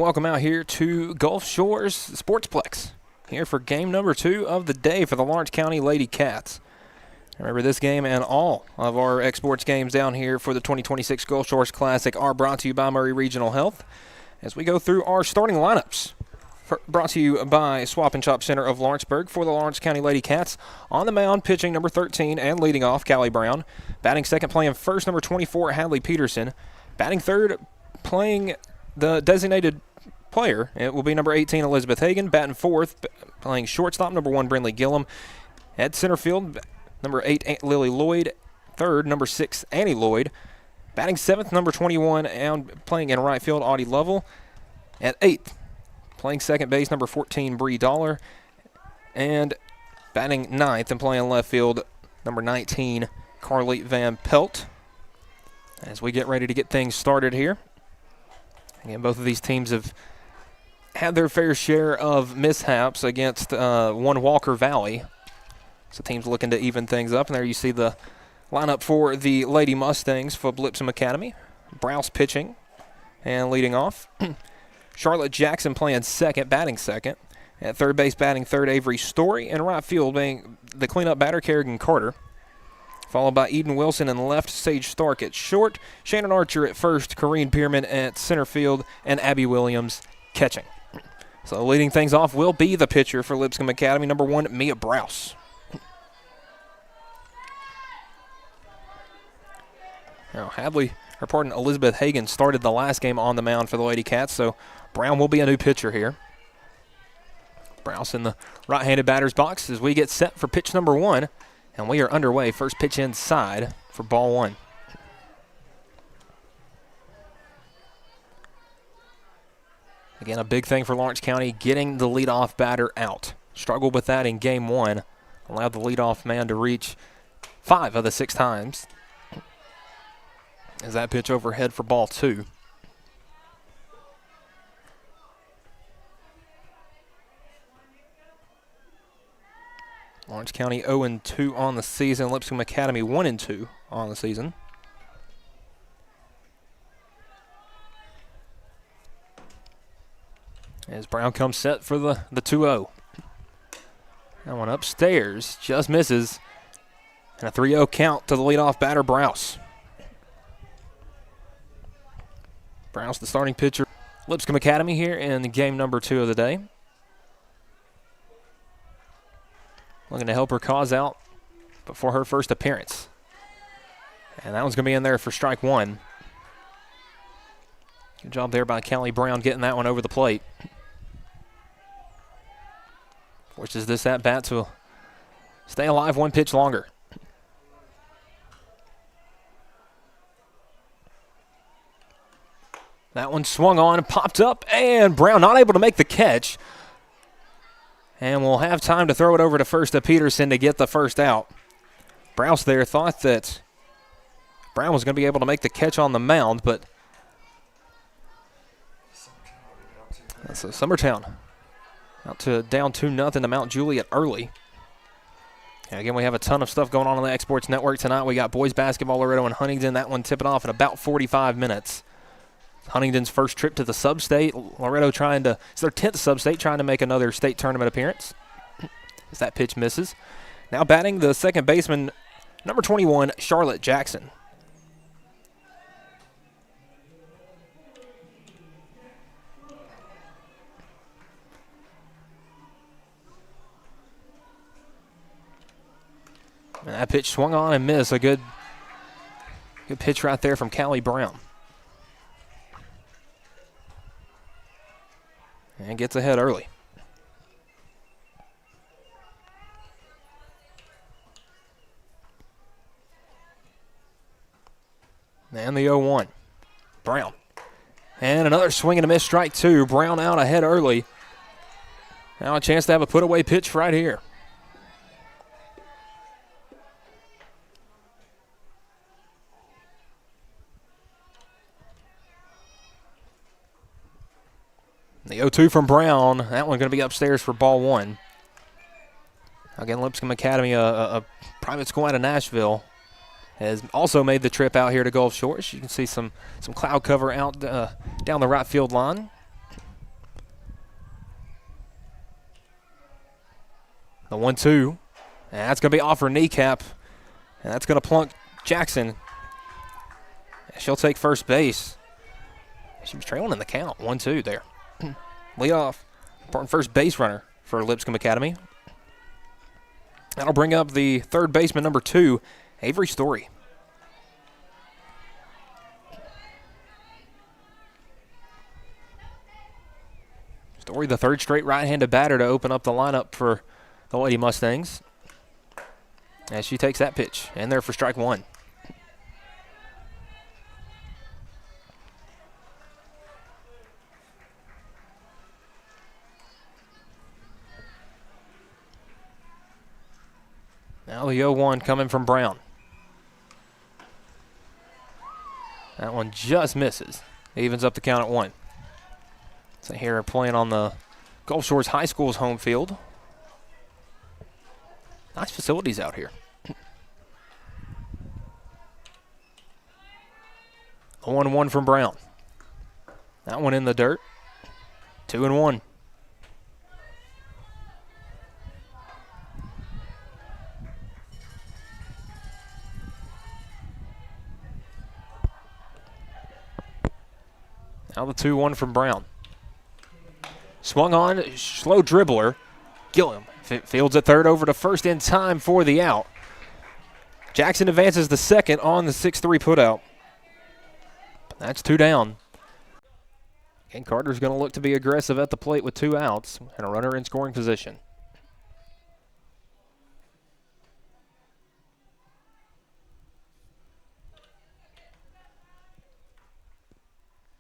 welcome out here to Gulf Shores Sportsplex, here for game number 2 of the day for the Lawrence County Lady Cats. Remember, this game and all of our exports games down here for the 2026 Gulf Shores Classic are brought to you by Murray Regional Health. As we go through our starting lineups, brought to you by Swap and Shop Center of Lawrenceburg for the Lawrence County Lady Cats. On the mound, pitching number 13 and leading off, Callie Brown. Batting second, playing first, number 24, Hadley Peterson. Batting third, playing the designated player, it will be number 18, Elizabeth Hagan. Batting fourth, playing shortstop, number 1, Brindley Gillum. At center field, number 8, Lily Lloyd. Third, number 6, Annie Lloyd. Batting seventh, number 21, and playing in right field, Audie Lovell. At eighth, playing second base, number 14, Bree Dollar. And batting ninth and playing left field, number 19, Carly Van Pelt. As we get ready to get things started here. Again, both of these teams have had their fair share of mishaps against one Walker Valley. So teams looking to even things up. And there you see the lineup for the Lady Mustangs for Lipscomb Academy. Browse pitching and leading off. Charlotte Jackson playing second, batting second. At third base, batting third, Avery Story. And right field being the cleanup batter, Kerrigan Carter. Followed by Eden Wilson and left, Sage Stark at short. Shannon Archer at first, Corrine Pierman at center field, and Abby Williams catching. So leading things off will be the pitcher for Lipscomb Academy, number 1, Mia Browse. Now Elizabeth Hagan started the last game on the mound for the Lady Cats, so Brown will be a new pitcher here. Browse in the right-handed batter's box as we get set for pitch number 1. And we are underway. First pitch inside for ball 1. Again, a big thing for Lawrence County, getting the leadoff batter out. Struggled with that in game 1. Allowed the leadoff man to reach 5 of the 6 times. As that pitch overhead for ball 2. Lawrence County 0-2 on the season. Lipscomb Academy 1-2 on the season. As Brown comes set for the 2-0. That one upstairs, just misses. And a 3-0 count to the leadoff batter, Browse. Browse, the starting pitcher. Lipscomb Academy here in game number 2 of the day. Looking to help her cause out before her first appearance. And that one's going to be in there for strike 1. Good job there by Callie Brown getting that one over the plate. Forces this at-bat to stay alive 1 pitch longer. That one swung on and popped up, and Brown not able to make the catch. And we'll have time to throw it over to first to Peterson to get the first out. Browse there thought that Brown was going to be able to make the catch on the mound, but that's a Summertown. Out to down 2-0 to Mount Juliet early. And again, we have a ton of stuff going on the Exports Network tonight. We got boys basketball, Loretto and Huntington. That one tipping off in about 45 minutes. Huntington's first trip to the sub-state. Loretto it's their 10th sub-state, trying to make another state tournament appearance. As that pitch misses. Now batting the second baseman, number 21, Charlotte Jackson. And that pitch swung on and missed. A good pitch right there from Callie Brown. And gets ahead early. And the 0-1. Brown. And another swing and a miss, strike 2. Brown out ahead early. Now a chance to have a put-away pitch right here. The 0-2 from Brown. That one going to be upstairs for ball 1. Again, Lipscomb Academy, a private school out of Nashville, has also made the trip out here to Gulf Shores. You can see some cloud cover out down the right field line. The 1-2. And that's going to be off her kneecap. And that's going to plunk Jackson. She'll take first base. She was trailing in the count. 1-2 there. Lead off. Important first base runner for Lipscomb Academy. That'll bring up the third baseman, number 2, Avery Story. Story, the third straight right-handed batter to open up the lineup for the Lady Mustangs. As she takes that pitch, and there for strike 1. Now the 0-1 coming from Brown. That one just misses. Evens up the count at 1. So here playing on the Gulf Shores High School's home field. Nice facilities out here. The 1-1 from Brown. That one in the dirt. 2-1. Now the 2-1 from Brown. Swung on, slow dribbler. Gilliam fields at third over to first in time for the out. Jackson advances the second on the 6-3 putout. That's 2 down. And Carter's going to look to be aggressive at the plate with 2 outs and a runner in scoring position.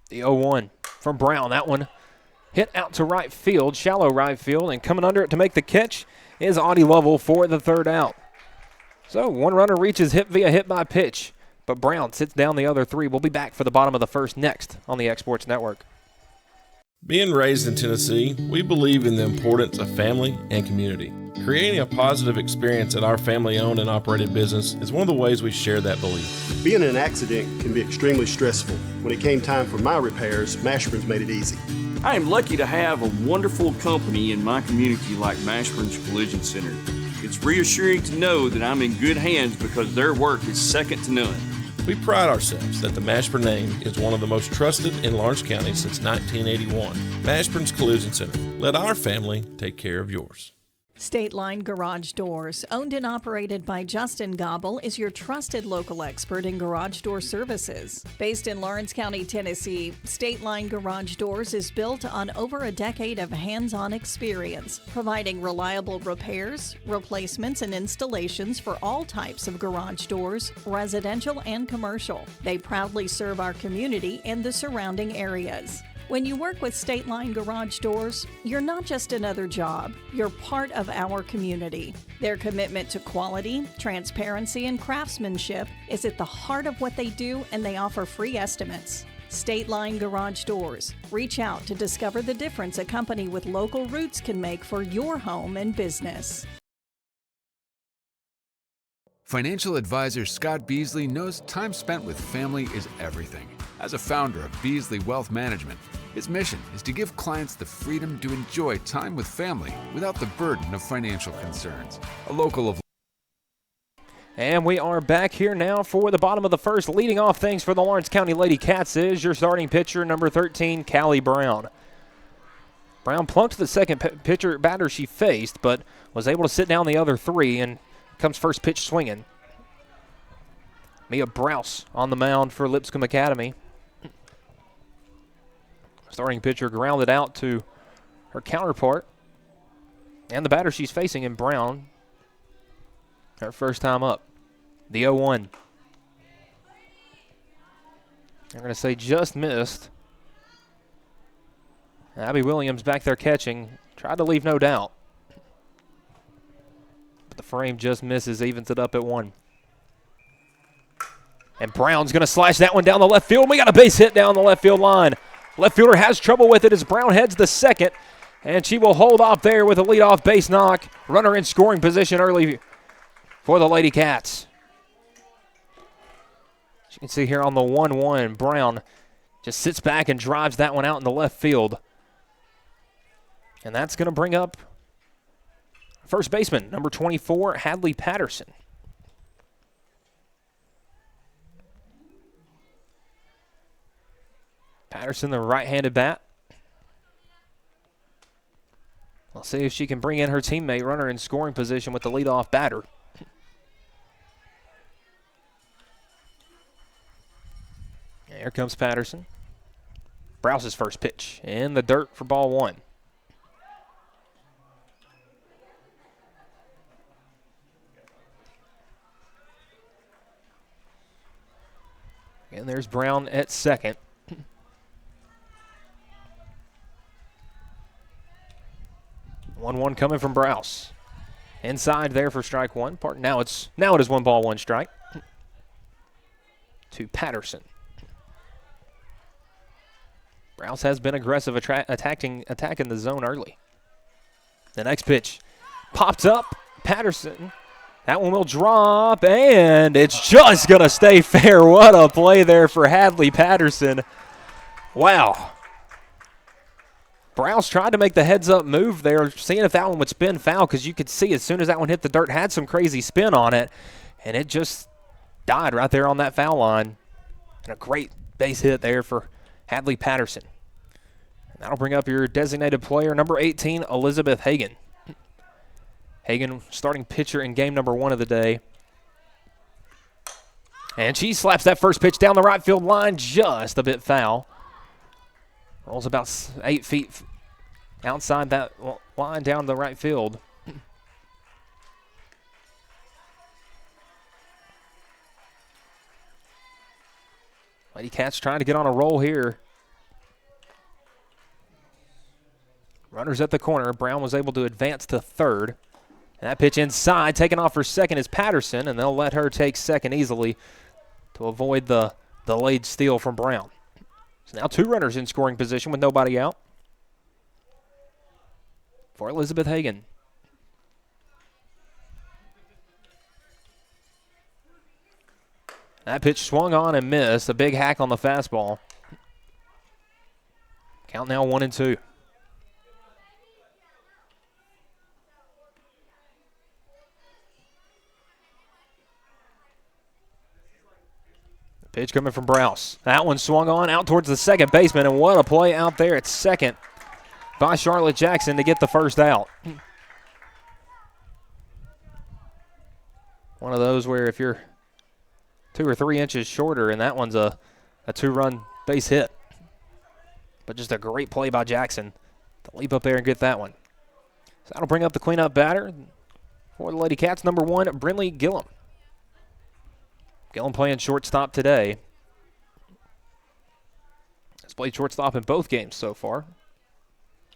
The 0-1 from Brown. That one hit out to right field, shallow right field, and coming under it to make the catch is Audie Lovell for the third out. So one runner reaches hit via hit by pitch, but Brown sits down the other 3. We'll be back for the bottom of the first next on the X Sports Network. Being raised in Tennessee, we believe in the importance of family and community. Creating a positive experience at our family-owned and operated business is one of the ways we share that belief. Being in an accident can be extremely stressful. When it came time for my repairs, Mashburn's made it easy. I am lucky to have a wonderful company in my community like Mashburn's Collision Center. It's reassuring to know that I'm in good hands because their work is second to none. We pride ourselves that the Mashburn name is one of the most trusted in Lawrence County since 1981. Mashburn's Collision Center. Let our family take care of yours. State Line Garage Doors, owned and operated by Justin Gobble, is your trusted local expert in garage door services. Based in Lawrence County, Tennessee, State Line Garage Doors is built on over a decade of hands-on experience, providing reliable repairs, replacements, and installations for all types of garage doors, residential and commercial. They proudly serve our community and the surrounding areas. When you work with State Line Garage Doors, you're not just another job, you're part of our community. Their commitment to quality, transparency, and craftsmanship is at the heart of what they do, and they offer free estimates. State Line Garage Doors. Reach out to discover the difference a company with local roots can make for your home and business. Financial advisor Scott Beasley knows time spent with family is everything. As a founder of Beasley Wealth Management, his mission is to give clients the freedom to enjoy time with family without the burden of financial concerns. A local of... And we are back here now for the bottom of the first. Leading off things for the Lawrence County Lady Cats is your starting pitcher, number 13, Callie Brown. Brown plunked the second batter she faced, but was able to sit down the other 3, and comes first pitch swinging. Mia Browse on the mound for Lipscomb Academy. Starting pitcher grounded out to her counterpart. And the batter she's facing in Brown. Her first time up. The 0-1. I'm going to say just missed. Abby Williams back there catching. Tried to leave no doubt. But the frame just misses, evens it up at 1. And Brown's going to slash that one down the left field. We got a base hit down the left field line. Left fielder has trouble with it as Brown heads the second. And she will hold off there with a leadoff base knock. Runner in scoring position early for the Lady Cats. As you can see here on the 1-1, Brown just sits back and drives that one out in the left field. And that's going to bring up First baseman, number 24, Hadley Patterson. Patterson, the right-handed bat. We'll see if she can bring in her teammate, runner in scoring position with the leadoff batter. Here comes Patterson. Browse's first pitch in the dirt for ball one. And there's Brown at second. 1-1 coming from Browse. Inside there for strike one. Now it is 1 ball, 1 strike. To Patterson. Browse has been aggressive attacking the zone early. The next pitch popped up. Patterson. That one will drop, and it's just going to stay fair. What a play there for Hadley Patterson. Wow. Browse tried to make the heads-up move there, seeing if that one would spin foul, because you could see as soon as that one hit the dirt, had some crazy spin on it, and it just died right there on that foul line. And a great base hit there for Hadley Patterson. And that'll bring up your designated player, number 18, Elizabeth Hagan. Hagan, starting pitcher in game number 1 of the day. And she slaps that first pitch down the right field line, just a bit foul. Rolls about 8 feet outside that line down the right field. Lady Cats trying to get on a roll here. Runners at the corner. Brown was able to advance to third. And that pitch inside, taken off for second is Patterson, and they'll let her take second easily to avoid the delayed steal from Brown. So now 2 runners in scoring position with nobody out for Elizabeth Hagan. That pitch swung on and missed. A big hack on the fastball. Count now 1-2. Pitch coming from Browse. That one swung on out towards the second baseman, and what a play out there at second by Charlotte Jackson to get the first out. One of those where if you're 2 or 3 inches shorter, and that one's a 2-run base hit. But just a great play by Jackson to leap up there and get that one. So that'll bring up the cleanup batter for the Lady Cats, number 1, Brinley Gillum. Gillum playing shortstop today. Has played shortstop in both games so far.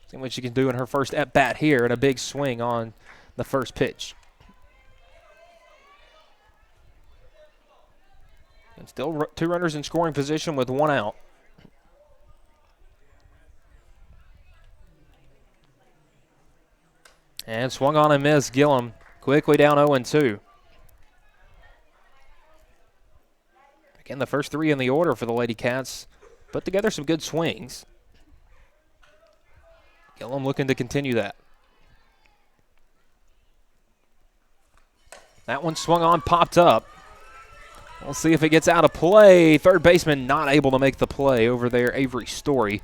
See what she can do in her first at-bat here, and a big swing on the first pitch. And still 2 runners in scoring position with 1 out. And swung on and missed. Gillum quickly down 0-2. Again, the first 3 in the order for the Lady Cats put together some good swings. Gillum looking to continue that. That one swung on, popped up. We'll see if it gets out of play. Third baseman not able to make the play over there, Avery Story.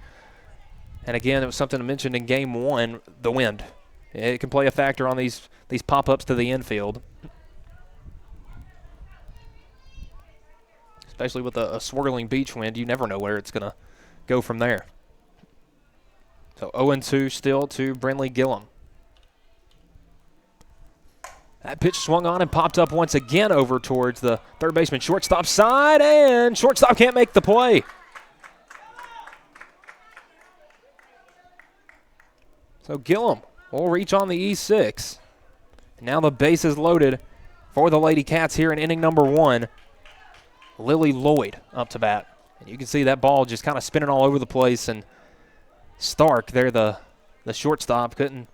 And again, it was something I mentioned in game 1, the wind. It can play a factor on these pop-ups to the infield. Especially with a swirling beach wind, you never know where it's going to go from there. So 0-2 still to Brinley Gillum. That pitch swung on and popped up once again over towards the third baseman shortstop side, and shortstop can't make the play. So Gillum will reach on the E6. Now the base is loaded for the Lady Cats here in inning number 1. Lily Lloyd up to bat. And you can see that ball just kind of spinning all over the place, and Stark there, the shortstop, couldn't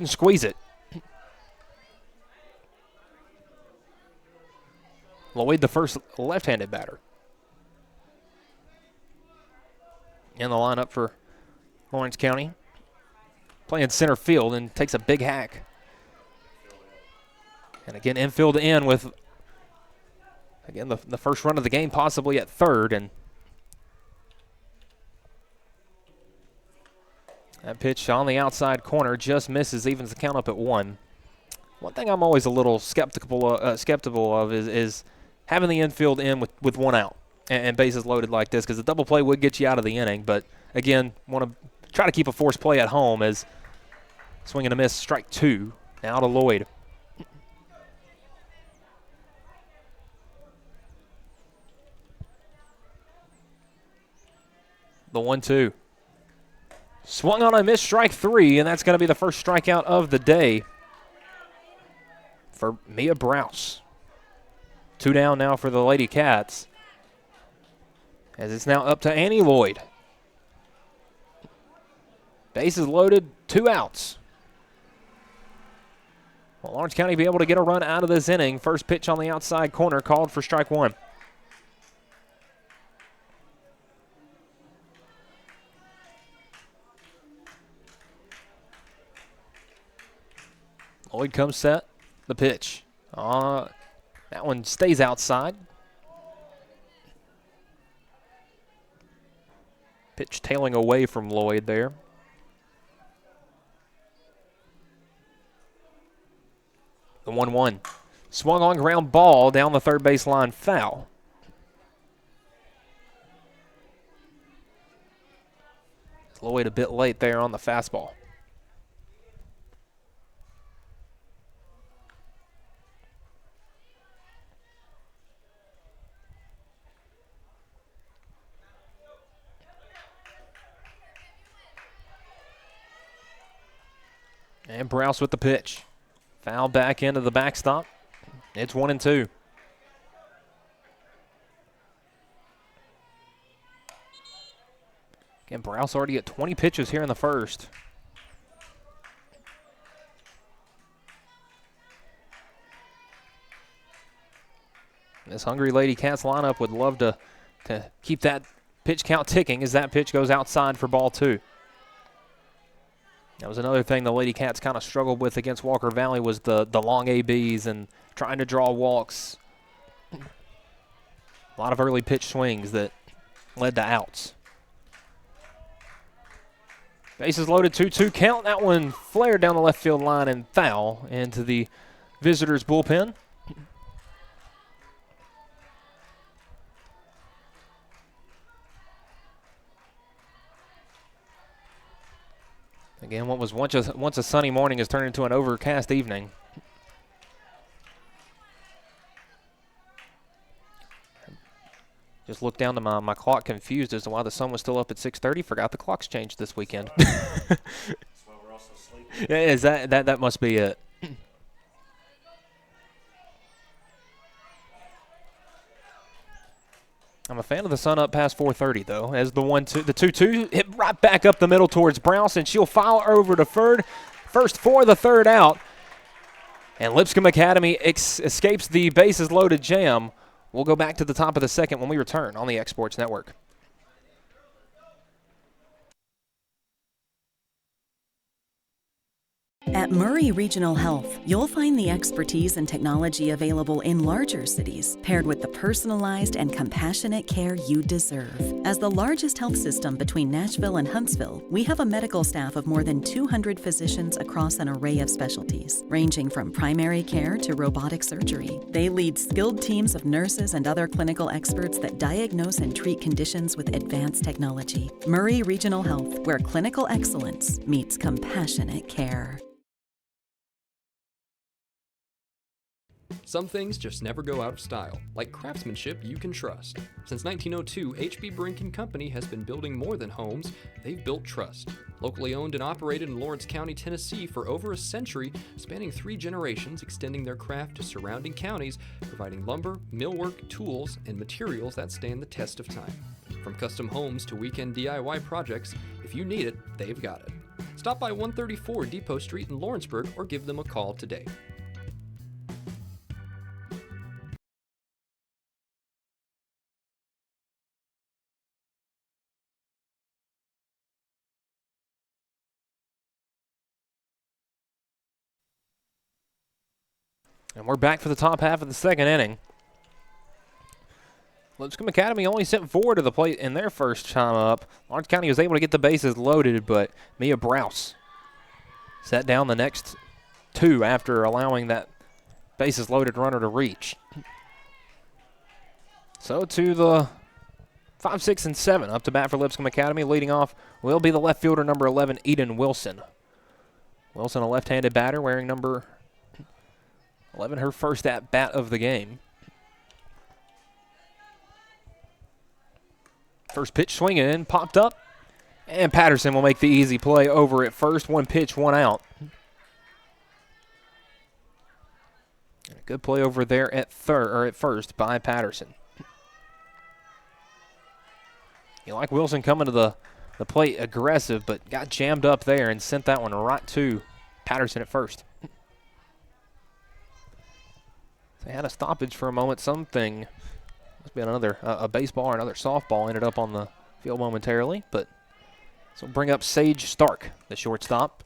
squeeze it. Lloyd, the first left-handed batter in the lineup for Lawrence County. Playing center field and takes a big hack And again, infield in with, again, the first run of the game possibly at third. And that pitch on the outside corner just misses, evens the count up at 1. One thing I'm always a little skeptical of is having the infield in with 1 out and bases loaded like this, because the double play would get you out of the inning. But, again, want to try to keep a forced play at home as swing and a miss, strike 2. Now to Lloyd. The 1-2. Swung on a miss, strike 3, and that's going to be the first strikeout of the day for Mia Browse. 2 down now for the Lady Cats, as it's now up to Annie Lloyd. Bases loaded, 2 outs. Will Lawrence County be able to get a run out of this inning? First pitch on the outside corner, called for strike 1. Lloyd comes set. The pitch. That one stays outside. Pitch tailing away from Lloyd there. The 1-1. Swung on ground ball down the third baseline, foul. Lloyd a bit late there on the fastball. And Browse with the pitch. Foul back into the backstop. It's 1-2. Again, Browse already at 20 pitches here in the first. This hungry Lady Cats lineup would love to keep that pitch count ticking as that pitch goes outside for ball 2. That was another thing the Lady Cats kind of struggled with against Walker Valley, was the long ABs and trying to draw walks. A lot of early pitch swings that led to outs. Bases loaded, 2-2 count. That one flared down the left field line and foul into the visitors' bullpen. Again, what was once a sunny morning has turned into an overcast evening. Just looked down to my clock, confused as to why the sun was still up at 6:30. Forgot the clock's changed this weekend. That's why we're also sleeping. Yeah, is that must be it. I'm a fan of the sun up past 4:30 though, as the 2-2 hit right back up the middle towards Browse, and she'll foul over to third. First for the third out, and Lipscomb Academy escapes the bases loaded jam. We'll go back to the top of the second when we return on the X Sports Network. At Murray Regional Health, you'll find the expertise and technology available in larger cities, paired with the personalized and compassionate care you deserve. As the largest health system between Nashville and Huntsville, we have a medical staff of more than 200 physicians across an array of specialties, ranging from primary care to robotic surgery. They lead skilled teams of nurses and other clinical experts that diagnose and treat conditions with advanced technology. Murray Regional Health, where clinical excellence meets compassionate care. Some things just never go out of style, like craftsmanship you can trust. Since 1902, H.B. Brink & Company has been building more than homes, they've built trust. Locally owned and operated in Lawrence County, Tennessee for over a century, spanning 3 generations, extending their craft to surrounding counties, providing lumber, millwork, tools, and materials that stand the test of time. From custom homes to weekend DIY projects, if you need it, they've got it. Stop by 134 Depot Street in Lawrenceburg or give them a call today. And we're back for the top half of the second inning. Lipscomb Academy only sent 4 to the plate in their first time up. Lawrence County was able to get the bases loaded, but Mia Browse set down the next 2 after allowing that bases loaded runner to reach. So to the 5, 6, and 7. Up to bat for Lipscomb Academy. Leading off will be the left fielder, number 11, Eden Wilson. Wilson, a left-handed batter, wearing number 11, her first at-bat of the game. First pitch swinging in, popped up, and Patterson will make the easy play over at first. 1 pitch, 1 out. And a good play over there at first by Patterson. You like Wilson coming to the plate aggressive, but got jammed up there and sent that one right to Patterson at first. They had a stoppage for a moment. Something must be another a baseball or another softball ended up on the field momentarily, but so bring up Sage Stark, the shortstop.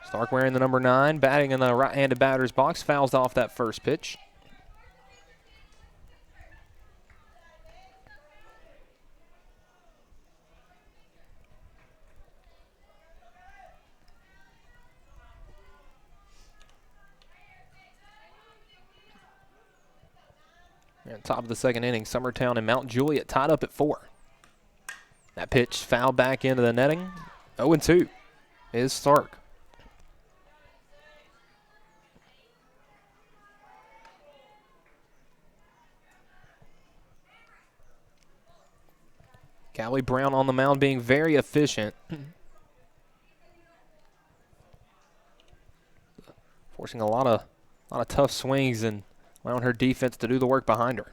Stark wearing the number 9, batting in the right-handed batter's box, fouls off that first pitch. And top of the second inning, Summertown and Mount Juliet tied up at 4. That pitch fouled back into the netting. 0-2 is Stark. Callie Brown on the mound being very efficient. Forcing a lot of tough swings and allowing her defense to do the work behind her.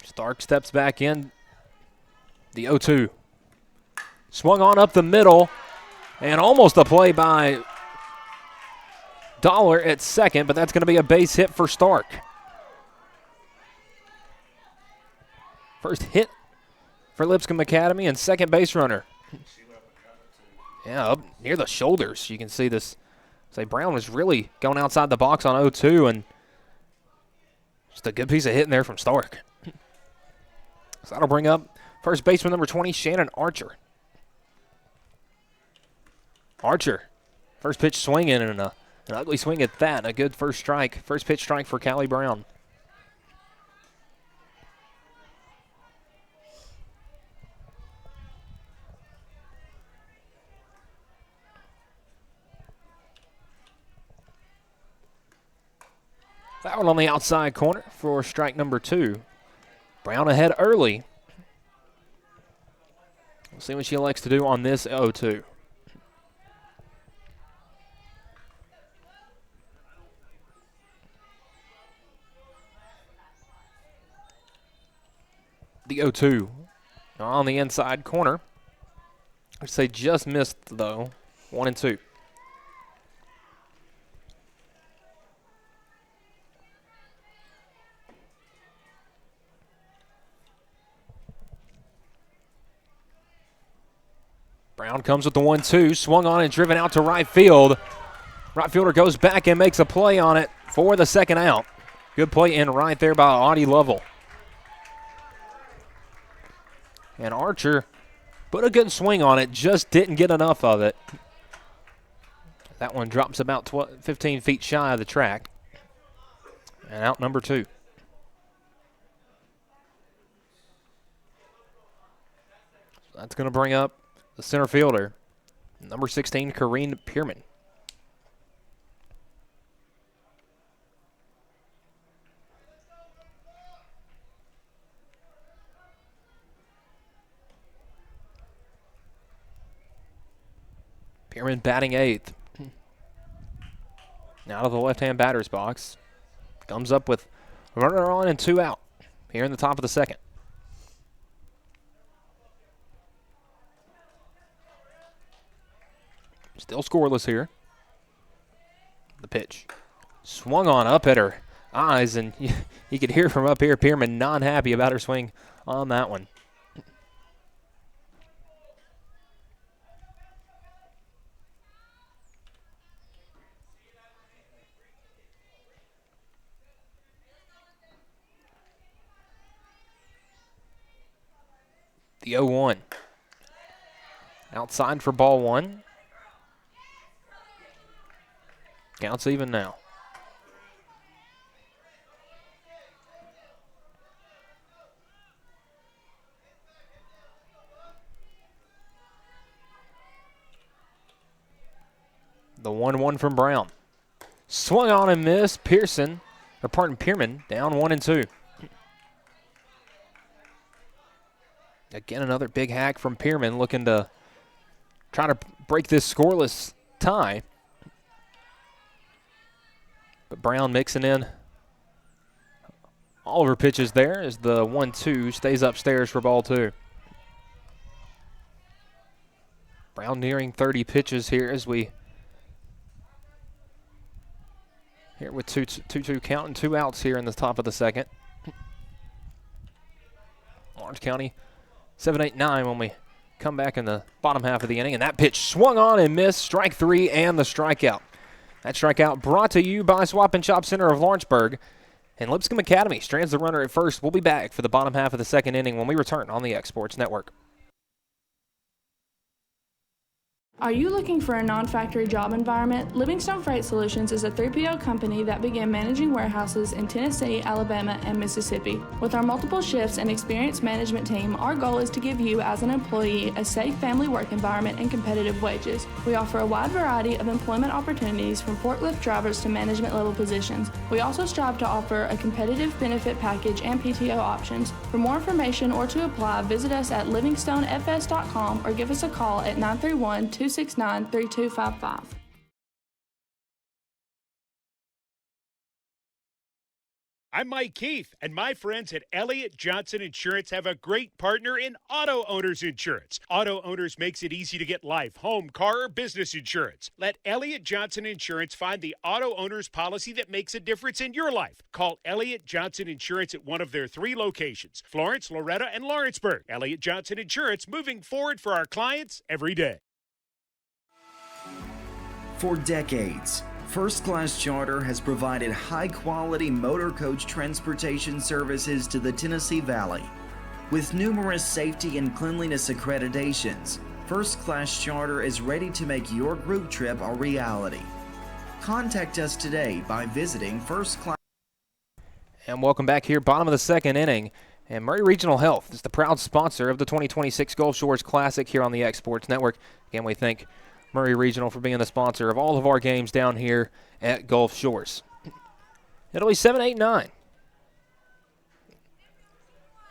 Stark steps back in. The 0-2. Swung on up the middle, and almost a play by Dollar at second, but that's going to be a base hit for Stark. First hit for Lipscomb Academy and second base runner. Yeah, up near the shoulders. You can see this. Say Brown was really going outside the box on 0-2, and just a good piece of hitting there from Stark. So that'll bring up first baseman number 20, Shannon Archer. Archer, first pitch swinging, and an ugly swing at that. A good first strike. First pitch strike for Callie Brown. That one on the outside corner for strike number 2. Brown ahead early. We'll see what she likes to do on this 0-2. The 0-2 on the inside corner. I'd say just missed, though. 1-2. Brown comes with the 1-2, swung on and driven out to right field. Right fielder goes back and makes a play on it for the second out. Good play in right there by Audie Lovell. And Archer put a good swing on it, just didn't get enough of it. That one drops about 15 feet shy of the track. And out number 2. That's going to bring up the center fielder, number 16, Corrine Pierman. Pierman batting 8th. Now to the left-hand batter's box. Comes up with a runner on and 2 out here in the top of the second. Still scoreless here. The pitch. Swung on up at her eyes, and you could hear from up here, Pierman not happy about her swing on that one. The 0-1. Outside for ball one. Counts even now. The 1-1 from Brown. Swung on and missed. Pierman down 1-2. Again, another big hack from Pierman, looking to try to break this scoreless tie. But Brown mixing in all of her pitches there as the 1-2 stays upstairs for ball two. Brown nearing 30 pitches here as we here with 2-2 count and 2 outs here in the top of the second. Lawrence County 7-8-9 when we come back in the bottom half of the inning, and that pitch swung on and missed. Strike three and the strikeout. That strikeout brought to you by Swap and Shop Center of Lawrenceburg. And Lipscomb Academy strands the runner at first. We'll be back for the bottom half of the second inning when we return on the X Sports Network. Are you looking for a non-factory job environment? Livingstone Freight Solutions is a 3PL company that began managing warehouses in Tennessee, Alabama, and Mississippi. With our multiple shifts and experienced management team, our goal is to give you, as an employee, a safe family work environment and competitive wages. We offer a wide variety of employment opportunities from forklift drivers to management level positions. We also strive to offer a competitive benefit package and PTO options. For more information or to apply, visit us at livingstonefs.com or give us a call at 931-269-3255. I'm Mike Keith, and my friends at Elliott Johnson Insurance have a great partner in Auto Owners Insurance. Auto Owners makes it easy to get life, home, car, or business insurance. Let Elliott Johnson Insurance find the Auto Owners policy that makes a difference in your life. Call Elliott Johnson Insurance at one of their 3 locations, Florence, Loretta, and Lawrenceburg. Elliott Johnson Insurance, moving forward for our clients every day. For decades, First Class Charter has provided high-quality motor coach transportation services to the Tennessee Valley. With numerous safety and cleanliness accreditations, First Class Charter is ready to make your group trip a reality. Contact us today by visiting First Class. And welcome back here, bottom of the second inning. And Murray Regional Health is the proud sponsor of the 2026 Gulf Shores Classic here on the X Sports Network. Again, we thank Murray Regional for being the sponsor of all of our games down here at Gulf Shores. It'll be 7-8-9.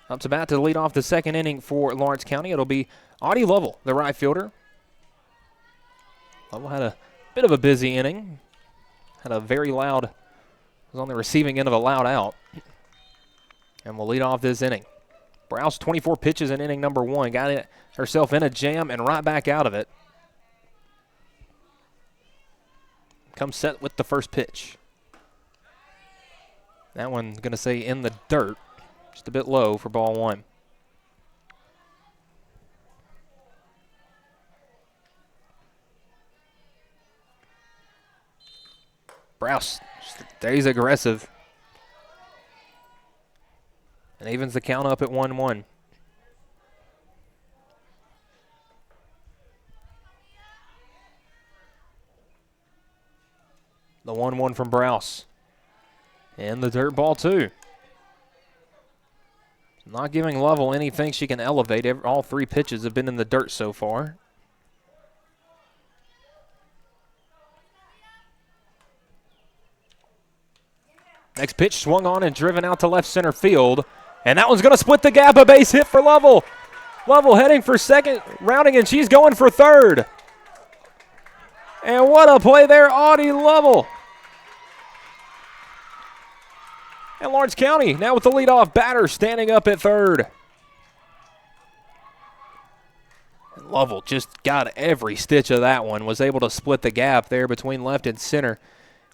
Up to bat to lead off the second inning for Lawrence County. It'll be Audie Lovell, the right fielder. Lovell had a bit of a busy inning. Had a very loud, was on the receiving end of a loud out. And will lead off this inning. Browse 24 pitches in inning number 1. Got it herself in a jam and right back out of it. Comes set with the first pitch. That one's going to say in the dirt. Just a bit low for ball 1. Browse stays aggressive. And evens the count up at 1-1. The 1-1 from Browse. And the dirt ball 2. Not giving Lovell anything she can elevate. All 3 pitches have been in the dirt so far. Next pitch swung on and driven out to left center field. And that one's going to split the gap. A base hit for Lovell. Lovell heading for second, rounding, and she's going for third. And what a play there, Audie Lovell. And Lawrence County now with the leadoff batter standing up at third. And Lovell just got every stitch of that one, was able to split the gap there between left and center.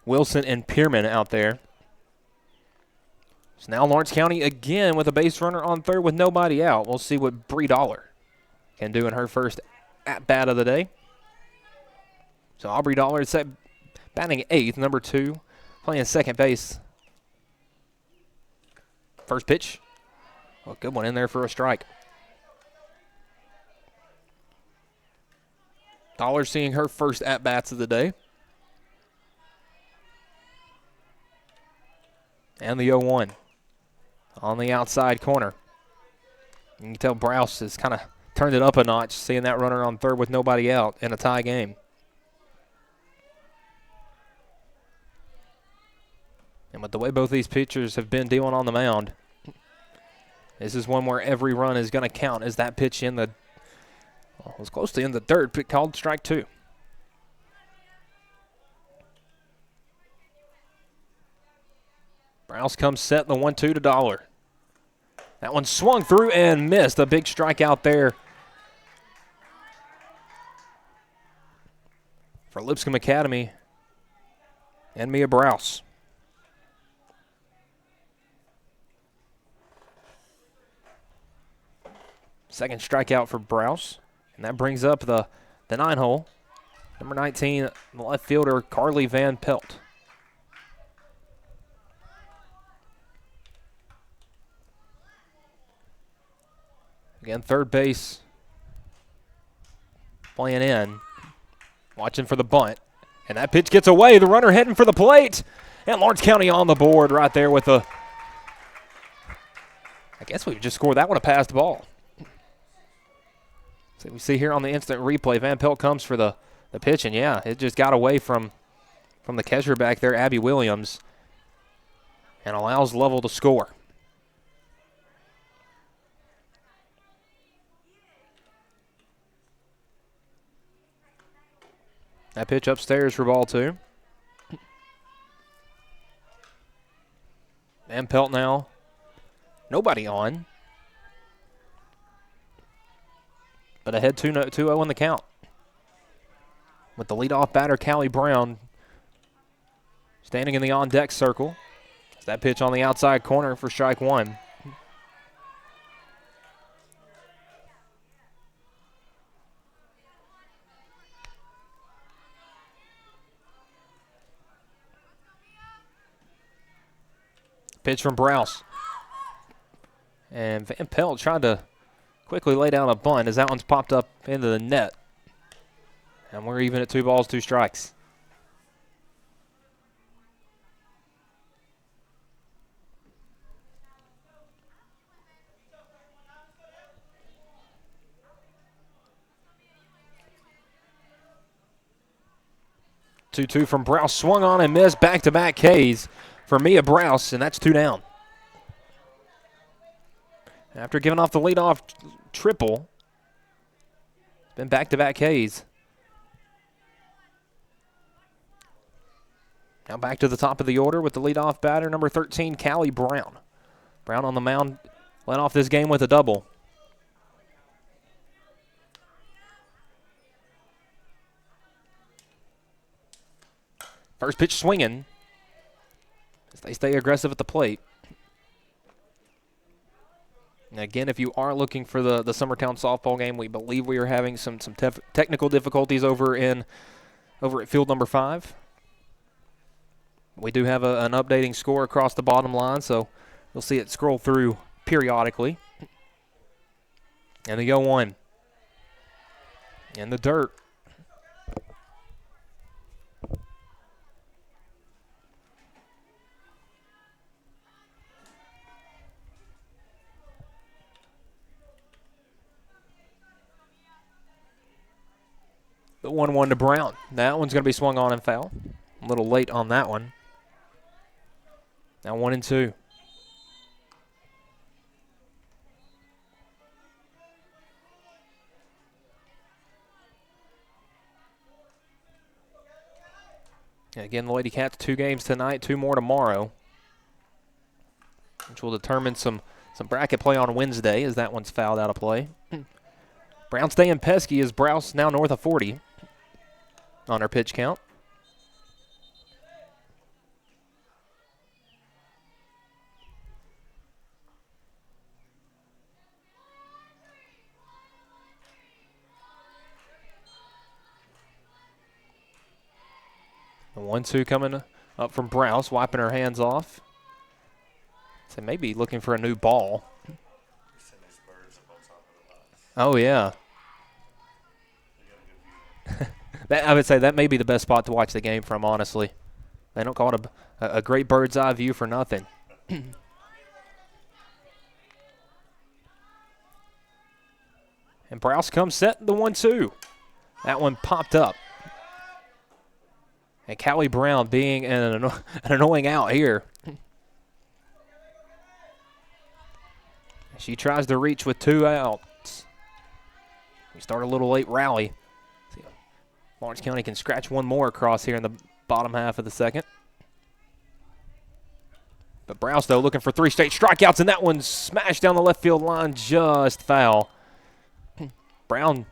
Wilson and Pierman out there. So now Lawrence County again with a base runner on third with nobody out. We'll see what Bree Dollar can do in her first at-bat of the day. So Aubrey Dollar is batting 8th, number 2, playing second base. First pitch. Oh, good one in there for a strike. Dollar seeing her first at-bats of the day. And the 0-1 on the outside corner. You can tell Browse has kind of turned it up a notch, seeing that runner on third with nobody out in a tie game. And with the way both these pitchers have been dealing on the mound, this is one where every run is going to count as that pitch in the, well, it was close to in the dirt, but called strike 2. Browse comes set, the 1-2 to Dollar. That one swung through and missed. A big strikeout there for Lipscomb Academy and Mia Browse. Second strikeout for Browse, and that brings up the 9-hole. Number 19, the left fielder, Carly Van Pelt. Again, third base playing in, watching for the bunt. And that pitch gets away. The runner heading for the plate. And Lawrence County on the board right there with a, I guess we just scored that one a passed ball. So we see here on the instant replay, Van Pelt comes for the pitch, and yeah, it just got away from the catcher back there, Abby Williams, and allows Level to score. That pitch upstairs for ball 2. Van Pelt now, nobody on. But ahead 2-0 in the count. With the leadoff batter, Callie Brown, standing in the on-deck circle. That pitch on the outside corner for strike 1. Pitch from Browse. And Van Pelt tried to quickly lay down a bunt as that one's popped up into the net. And we're even at 2 balls, 2 strikes. Two from Browse, swung on and missed. Back-to-back Ks for Mia Browse, and that's 2 down. After giving off the leadoff triple, it's been back-to-back Ks. Now back to the top of the order with the leadoff batter, number 13, Callie Brown. Brown on the mound, led off this game with a double. First pitch swinging as they stay aggressive at the plate. And again, if you are looking for the Summertown softball game, we believe we are having some technical difficulties over at field number 5. We do have an updating score across the bottom line, so you'll see it scroll through periodically. And the 0-1 in the dirt. The 1-1 to Brown. That one's going to be swung on and foul. A little late on that one. Now 1-2. And again, the Lady Cats 2 games tonight, 2 more tomorrow, which will determine some bracket play on Wednesday as that one's fouled out of play. Brown staying pesky as Browse now north of 40 on her pitch count. The 1-2 coming up from Browse, wiping her hands off. So maybe looking for a new ball. Oh, yeah. I would say that may be the best spot to watch the game from, honestly. They don't call it a great bird's eye view for nothing. And Browse comes set the 1-2. That one popped up. And Callie Brown being an annoying out here. She tries to reach with 2 outs. We start a little late rally. See, Lawrence County can scratch one more across here in the bottom half of the second. But Browse, though, looking for 3 straight strikeouts, and that one smashed down the left field line, just foul. Brown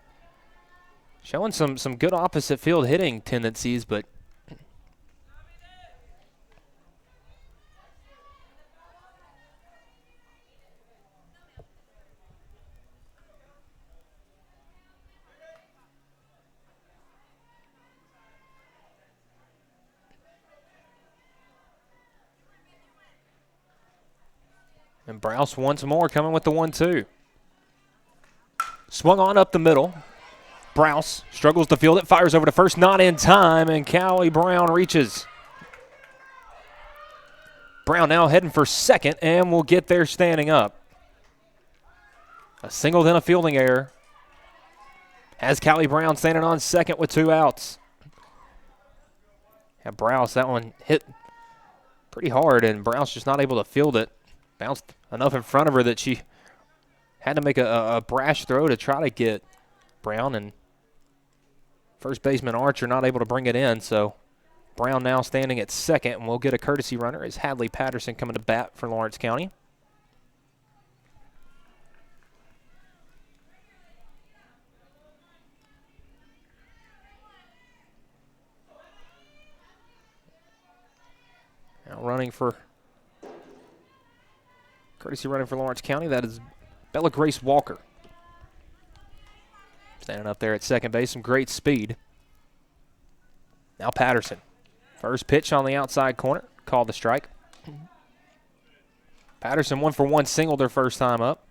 showing some good opposite field hitting tendencies, but and Browse once more coming with the 1-2. Swung on up the middle. Browse struggles to field it, fires over to first, not in time, and Callie Brown reaches. Brown now heading for second, and will get there standing up. A single, then a fielding error. Has Callie Brown standing on second with 2 outs. Yeah, Browse, that one hit pretty hard, and Browse just not able to field it. Bounced enough in front of her that she had to make a brash throw to try to get Brown, and first baseman Archer not able to bring it in, so Brown now standing at second, and we'll get a courtesy runner as Hadley Patterson coming to bat for Lawrence County. Now running for courtesy running for Lawrence County, that is Bella Grace Walker. Standing up there at second base, some great speed. Now Patterson. First pitch on the outside corner, called the strike. Patterson 1-for-1 singled her first time up.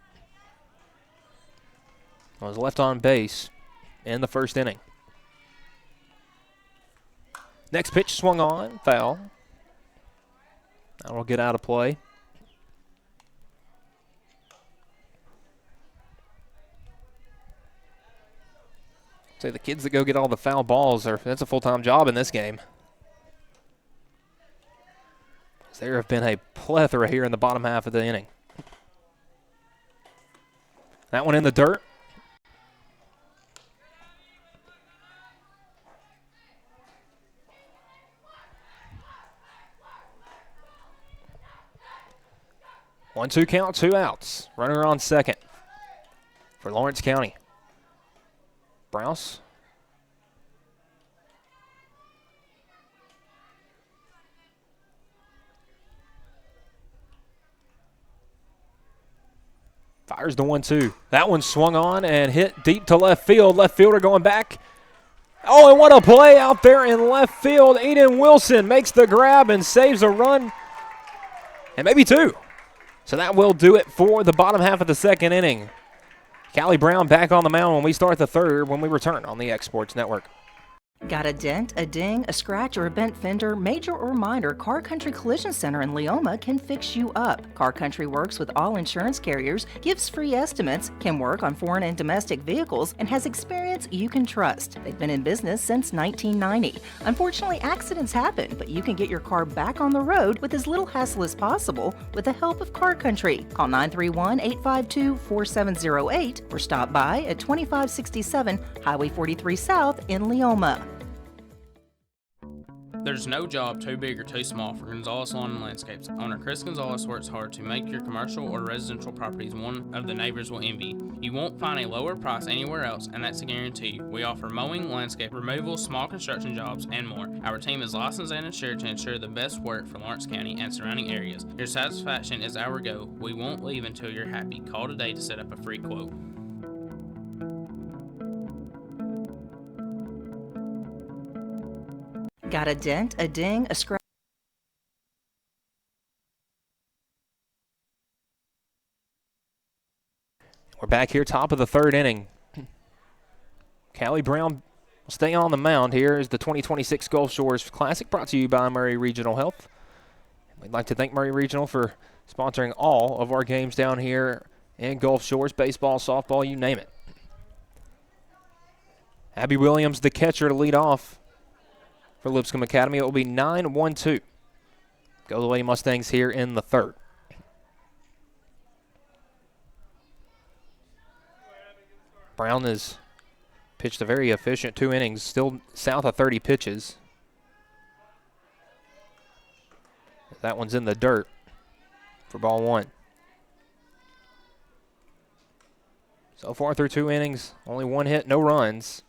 Was left on base in the first inning. Next pitch swung on, foul. That will get out of play. Say the kids that go get all the foul balls, that's a full-time job in this game. There have been a plethora here in the bottom half of the inning. That one in the dirt. One-two count, 2 outs. Runner on second for Lawrence County. Browse. Fires the 1-2. That one swung on and hit deep to left field. Left fielder going back. Oh, and what a play out there in left field. Eden Wilson makes the grab and saves a run. And maybe 2. So that will do it for the bottom half of the second inning. Callie Brown back on the mound when we start the third when we return on the X Sports Network. Got a dent, a ding, a scratch, or a bent fender? Major or minor, Car Country Collision Center in Leoma can fix you up. Car Country works with all insurance carriers, gives free estimates, can work on foreign and domestic vehicles, and has experience you can trust. They've been in business since 1990. Unfortunately, accidents happen, but you can get your car back on the road with as little hassle as possible with the help of Car Country. Call 931-852-4708 or stop by at 2567 Highway 43 South in Leoma. There's no job too big or too small for Gonzalez Lawn and Landscapes. Owner Chris Gonzalez works hard to make your commercial or residential properties one of the neighbors will envy. You won't find a lower price anywhere else, and that's a guarantee. We offer mowing, landscape removal, small construction jobs, and more. Our team is licensed and insured to ensure the best work for Lawrence County and surrounding areas. Your satisfaction is our goal. We won't leave until you're happy. Call today to set up a free quote. Got a dent, a ding, a scratch? We're back here, top of the third inning. Callie Brown Stay on the mound. Here is the 2026 Gulf Shores Classic, brought to you by Murray Regional Health. We'd like to thank Murray Regional for sponsoring all of our games down here in Gulf Shores, baseball, softball, you name it. Abby Williams, the catcher, to lead off for Lipscomb Academy. It will be 9-1-2. Go the Lady Mustangs here in the third. Brown has pitched a very efficient 2 innings, still south of 30 pitches. That one's in the dirt for ball 1. So far through 2 innings, only 1 hit, no runs.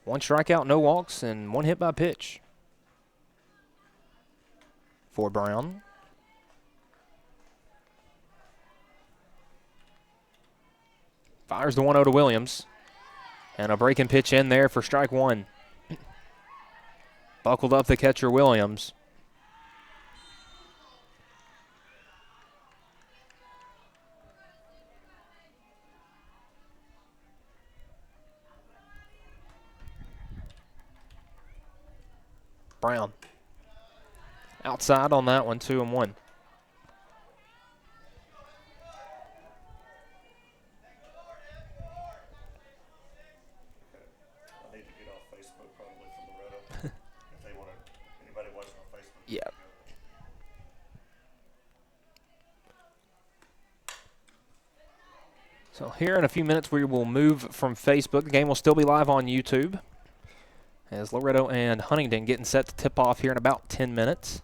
1 strikeout, no walks, and 1 hit by pitch for Brown. Fires the 1-0 to Williams. And a breaking pitch in there for strike 1. Buckled up the catcher, Williams. Brown. Outside on that one, 2-1. Yeah. So here in a few minutes we will move from Facebook. The game will still be live on YouTube as Loretto and Huntington getting set to tip off here in about 10 minutes.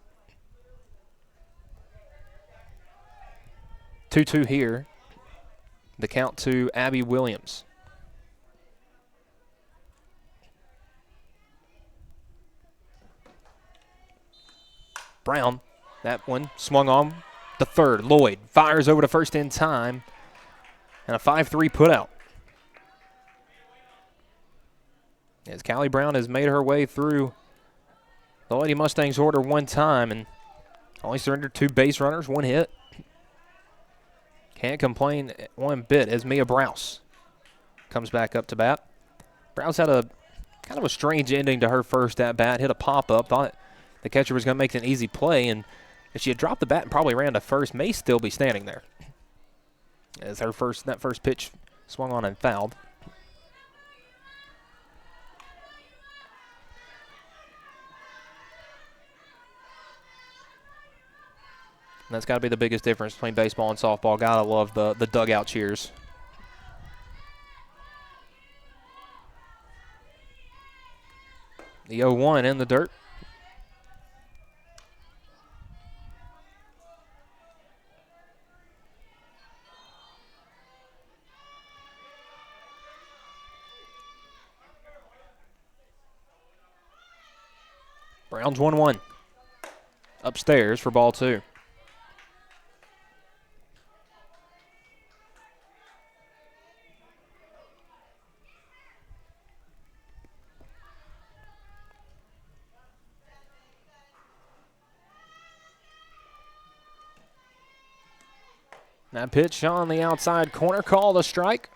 2-2 here. The count to Abby Williams. Brown, that one swung on the third. Lloyd fires over to first in time, and a 5-3 putout. As Callie Brown has made her way through the Lady Mustangs order 1 time and only surrendered 2 base runners, 1 hit. Can't complain 1 bit as Mia Browse comes back up to bat. Browse had a kind of a strange ending to her first at bat, hit a pop-up, thought the catcher was going to make an easy play, and if she had dropped the bat and probably ran to first, may still be standing there. As that first pitch swung on and fouled. And that's got to be the biggest difference between baseball and softball. Gotta love the dugout cheers. The 0-1 in the dirt. Brown's 1-1. Upstairs for ball 2. That pitch on the outside corner, called a strike.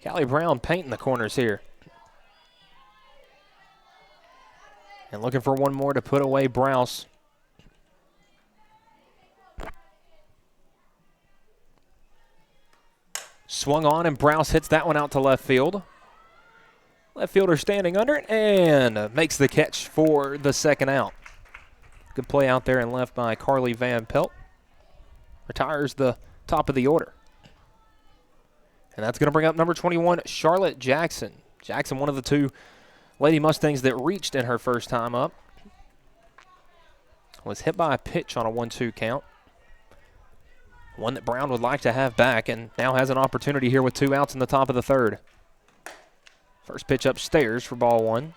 Callie Brown painting the corners here. And looking for 1 more to put away Browse. Swung on, and Browse hits that one out to left field. Left fielder standing under it and makes the catch for the second out. Good play out there and left by Carly Van Pelt. Retires the top of the order. And that's going to bring up number 21, Charlotte Jackson. Jackson, one of the 2 Lady Mustangs that reached in her first time up. Was hit by a pitch on a 1-2 count. One that Brown would like to have back, and now has an opportunity here with 2 outs in the top of the third. First pitch upstairs for ball 1.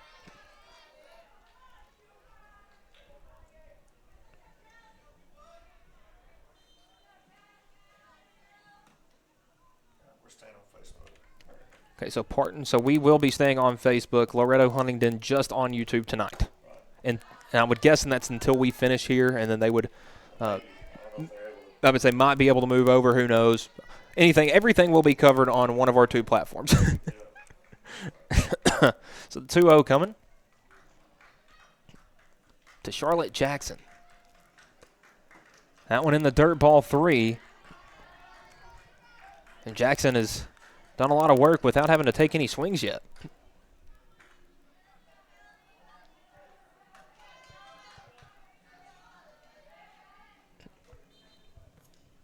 Okay, so we will be staying on Facebook. Loretto Huntington just on YouTube tonight. And I would guess that's until we finish here, and then they would, I would say, might be able to move over. Who knows? everything will be covered on one of our two platforms. So the 2-0 coming to Charlotte Jackson. That one in the dirt, ball 3. And Jackson has done a lot of work without having to take any swings yet.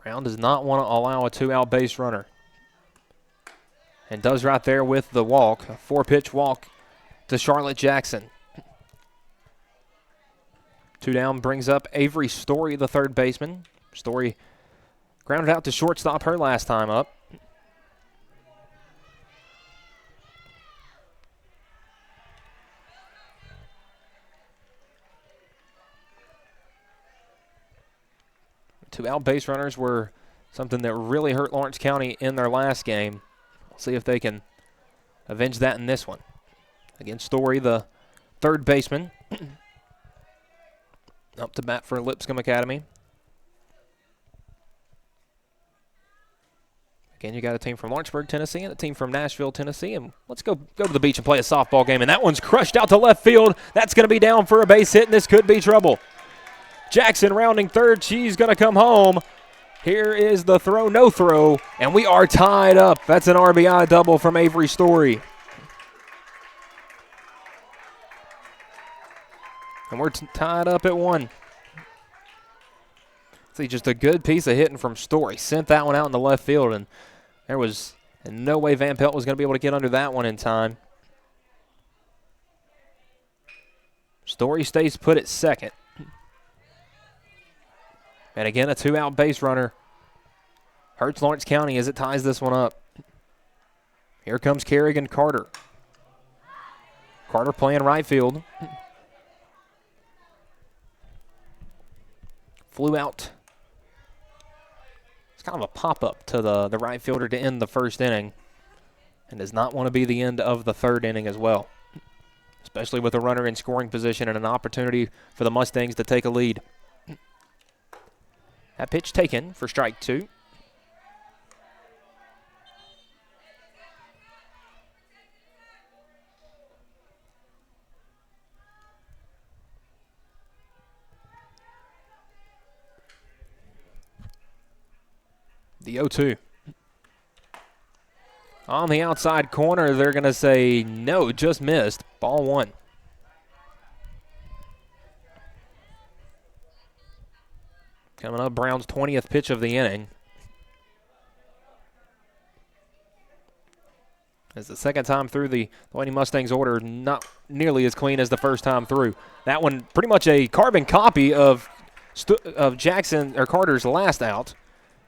Brown does not want to allow a 2-out base runner. And does right there with the walk, a 4-pitch walk to Charlotte Jackson. 2 down brings up Avery Story, the third baseman. Story grounded out to shortstop her last time up. Two-out base runners were something that really hurt Lawrence County in their last game. We'll see if they can avenge that in this one. Again, Story, the third baseman. Up to bat for Lipscomb Academy. Again, you got a team from Lawrenceburg, Tennessee, and a team from Nashville, Tennessee. And let's go to the beach and play a softball game. And that one's crushed out to left field. That's going to be down for a base hit, and this could be trouble. Jackson rounding third. She's going to come home. Here is the throw, no throw, and we are tied up. That's an RBI double from Avery Story. And we're tied up at 1. See, just a good piece of hitting from Story. Sent that one out in the left field, and there was in no way Van Pelt was going to be able to get under that one in time. Story stays put at second. And again, a 2-out base runner hurts Lawrence County as it ties this one up. Here comes Kerrigan Carter. Carter playing right field. Flew out. It's kind of a pop-up to the right fielder to end the first inning. And does not want to be the end of the third inning as well. Especially with a runner in scoring position and an opportunity for the Mustangs to take a lead. That pitch taken for strike 2. The 0-2. On the outside corner, they're going to say no, just missed. Ball 1. Coming up, Brown's 20th pitch of the inning. As the second time through the Lady Mustangs order, not nearly as clean as the first time through. That one pretty much a carbon copy of Jackson or Carter's last out.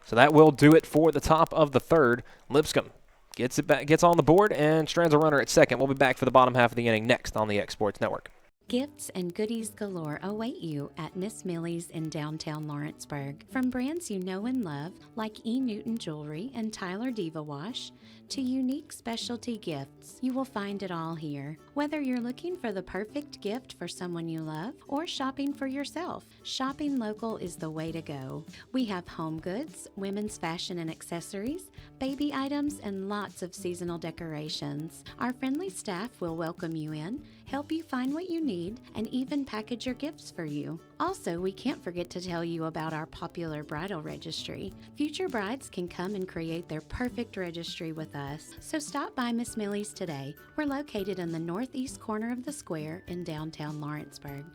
So that will do it for the top of the third. Lipscomb gets it back, gets on the board, and strands a runner at second. We'll be back for the bottom half of the inning next on the X Sports Network. Gifts and goodies galore await you at Miss Millie's in downtown Lawrenceburg. From brands you know and love, like E. Newton Jewelry and Tyler Diva Wash, to unique specialty gifts, you will find it all here. Whether you're looking for the perfect gift for someone you love or shopping for yourself, shopping local is the way to go. We have home goods, women's fashion and accessories, baby items, and lots of seasonal decorations. Our friendly staff will welcome you in, help you find what you need, and even package your gifts for you. Also, we can't forget to tell you about our popular bridal registry. Future brides can come and create their perfect registry with us. So stop by Miss Millie's today. We're located in the northeast corner of the square in downtown Lawrenceburg.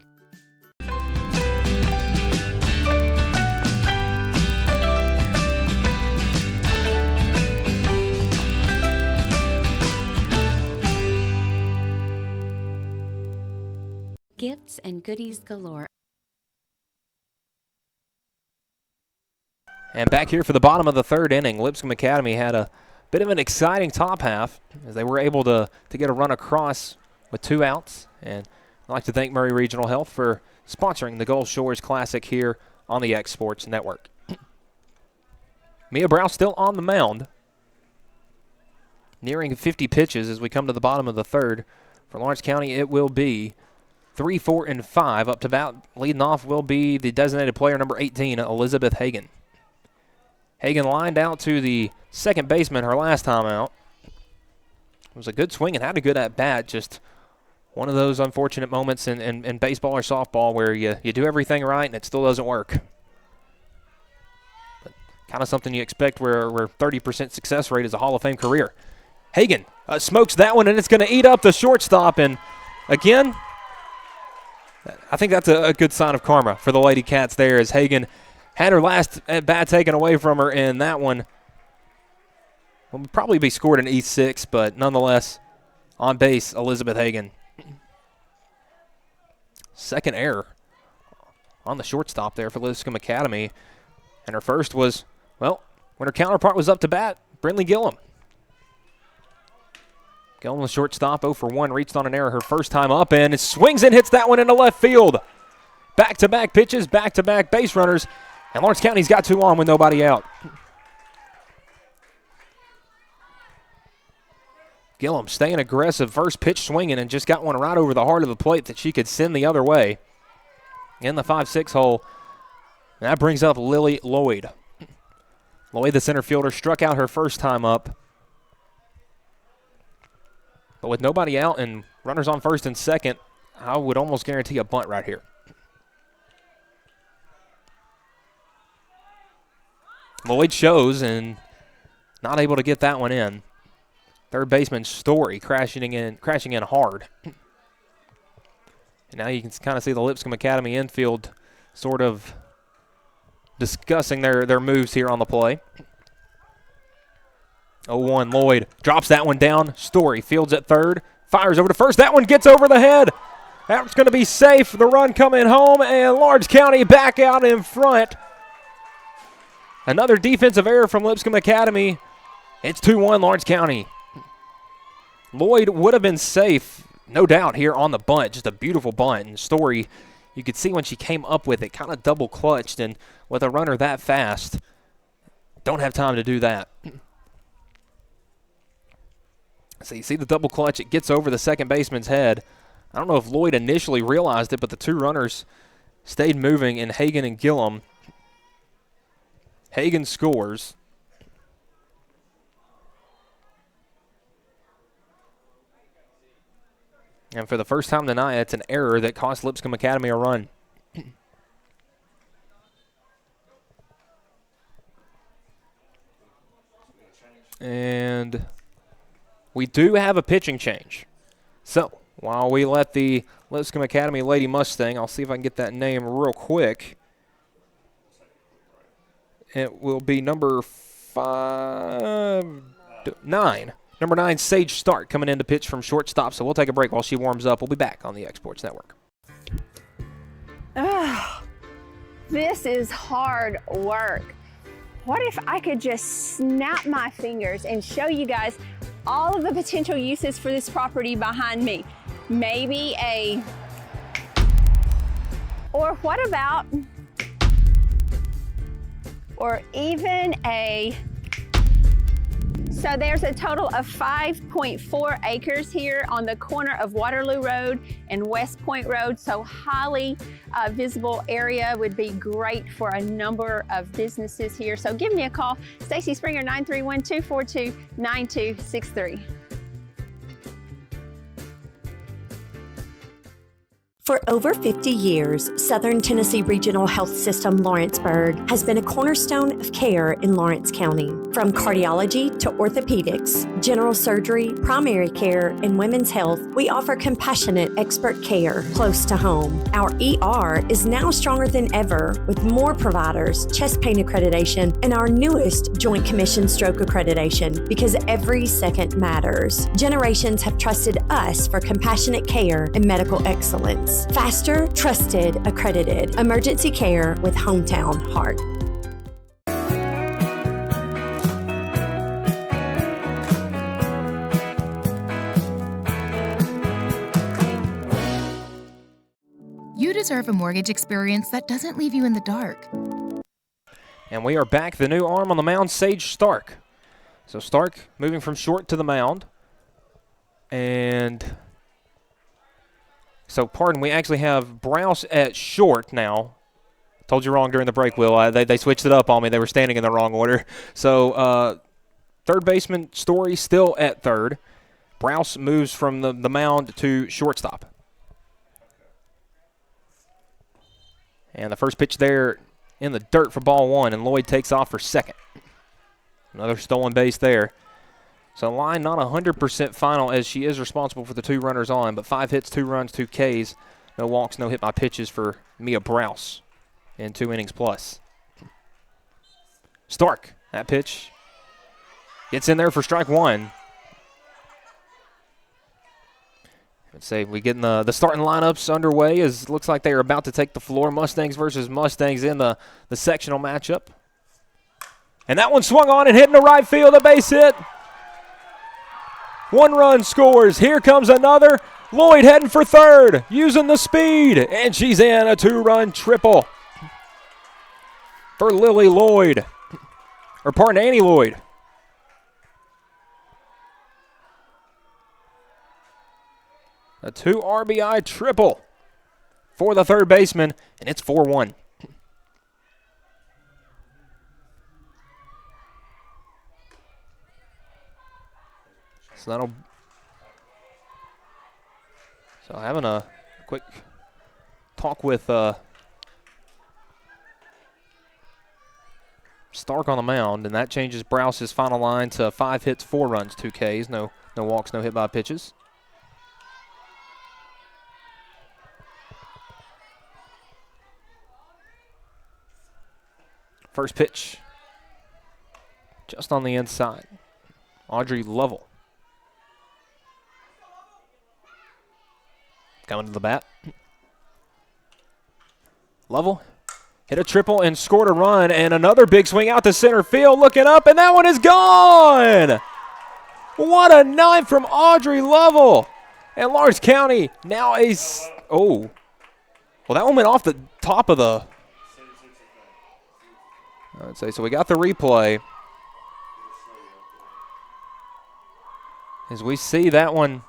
Gifts and goodies galore. And back here for the bottom of the third inning, Lipscomb Academy had a bit of an exciting top half as they were able to get a run across with 2 outs. And I'd like to thank Murray Regional Health for sponsoring the Gulf Shores Classic here on the X Sports Network. Mia Brown still on the mound, nearing 50 pitches as we come to the bottom of the third. For Lawrence County, it will be 3, 4, and 5. Up to bat, leading off will be the designated player number 18, Elizabeth Hagan. Hagan lined out to the second baseman her last time out. It was a good swing and had a good at-bat. Just one of those unfortunate moments in baseball or softball where you do everything right and it still doesn't work. But kind of something you expect where 30% success rate is a Hall of Fame career. Hagan smokes that one, and it's going to eat up the shortstop. And again, I think that's a good sign of karma for the Lady Cats there, as Hagan had her last at-bat taken away from her, and that one will probably be scored in E6, but nonetheless, on base, Elizabeth Hagan. Second error on the shortstop there for Lipscomb Academy, and her first was, well, when her counterpart was up to bat, Brindley Gillum. Gillum, the shortstop, 0 for 1, reached on an error her first time up, and it swings and hits that one into left field. Back-to-back pitches, back-to-back base runners, and Lawrence County's got 2 on with nobody out. Gillum staying aggressive, first pitch swinging, and just got one right over the heart of the plate that she could send the other way in the 5-6 hole. And that brings up Lily Lloyd. Lloyd, the center fielder, struck out her first time up. But with nobody out and runners on first and second, I would almost guarantee a bunt right here. Lloyd shows and not able to get that one in. Third baseman Story crashing in hard. And now you can kind of see the Lipscomb Academy infield sort of discussing their moves here on the play. 0-1, Lloyd drops that one down. Story fields at third, fires over to first. That one gets over the head. That's going to be safe. The run coming home, and Lawrence County back out in front. Another defensive error from Lipscomb Academy. It's 2-1 Lawrence County. Lloyd would have been safe, no doubt, here on the bunt. Just a beautiful bunt. And Story, you could see when she came up with it, kind of double clutched, and with a runner that fast, don't have time to do that. So you see the double clutch, it gets over the second baseman's head. I don't know if Lloyd initially realized it, but the two runners stayed moving, and Hagan and Gillum. Hagan scores. And for the first time tonight, it's an error that cost Lipscomb Academy a run. And we do have a pitching change. So while we let the Lipscomb Academy Lady Mustang, I'll see if I can get that name real quick. It will be number 9. Number 9, Sage Stark, coming in to pitch from shortstop. So we'll take a break while she warms up. We'll be back on the Exports Network. This is hard work. What if I could just snap my fingers and show you guys all of the potential uses for this property behind me? Maybe or what about, or even so there's a total of 5.4 acres here on the corner of Waterloo Road and West Point Road, so highly visible area, would be great for a number of businesses here. So give me a call, Stacy Springer, 931-242-9263. For over 50 years, Southern Tennessee Regional Health System Lawrenceburg has been a cornerstone of care in Lawrence County. From cardiology to orthopedics, general surgery, primary care, and women's health, we offer compassionate expert care close to home. Our ER is now stronger than ever with more providers, chest pain accreditation, and our newest Joint Commission stroke accreditation, because every second matters. Generations have trusted us for compassionate care and medical excellence. Faster, trusted, accredited. Emergency care with hometown heart. You deserve a mortgage experience that doesn't leave you in the dark. And we are back. The new arm on the mound, Sage Stark. So Stark moving from short to the mound. And so, pardon, we actually have Browse at short now. Told you wrong during the break, Will. They switched it up on me. They were standing in the wrong order. So third baseman Story still at third. Browse moves from the mound to shortstop. And the first pitch there in the dirt for ball one, and Lloyd takes off for second. Another stolen base there. So line not 100% final, as she is responsible for the 2 runners on, but 5 hits, 2 runs, 2 Ks. No walks, no hit by pitches for Mia Browse in 2 innings plus. Stark, that pitch gets in there for strike 1. Let's say we getting the starting lineups underway, as looks like they are about to take the floor. Mustangs versus Mustangs in the sectional matchup. And that one swung on and hit in the right field, a base hit. 1 run scores. Here comes another. Lloyd heading for third, using the speed, and she's in a 2-run triple for Lily Lloyd, or pardon, Annie Lloyd. A 2 RBI triple for the third baseman, and it's 4-1. So having a quick talk with Stark on the mound, and that changes Browse's final line to 5 hits, 4 runs, 2 Ks, no walks, no hit by pitches. First pitch, just on the inside. Audrey Lovell coming to the bat. Lovell hit a triple and scored a run, and another big swing out to center field, looking up, and that one is gone! What a night from Audrey Lovell! And Lawrence County now well, that one went off the top of the... I'd say, so we got the replay. As we see that one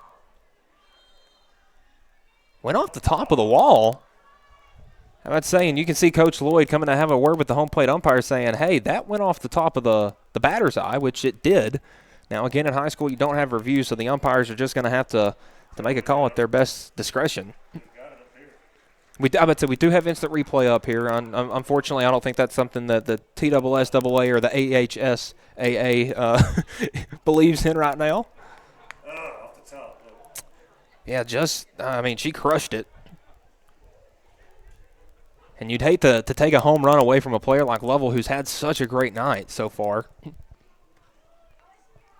went off the top of the wall. How about saying, you can see Coach Lloyd coming to have a word with the home plate umpire saying, hey, that went off the top of the batter's eye, which it did. Now, again, in high school, you don't have reviews, so the umpires are just going to have to make a call at their best discretion. We do have instant replay up here. Unfortunately, I don't think that's something that the TSSAA or the AHSAA believes in right now. Off the top. Yeah, she crushed it. And you'd hate to take a home run away from a player like Lovell, who's had such a great night so far.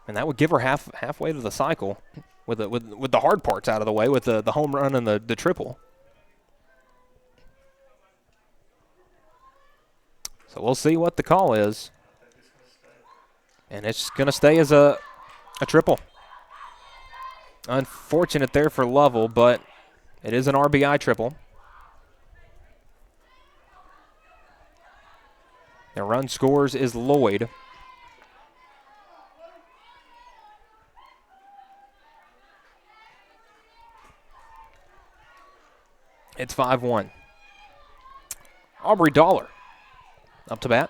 And that would give her halfway to the cycle with the hard parts out of the way, with the home run and the triple. So we'll see what the call is. And it's going to stay as a triple. Unfortunate there for Lovell, but it is an RBI triple. The run scores is Lloyd. It's 5-1. Aubrey Dollar up to bat.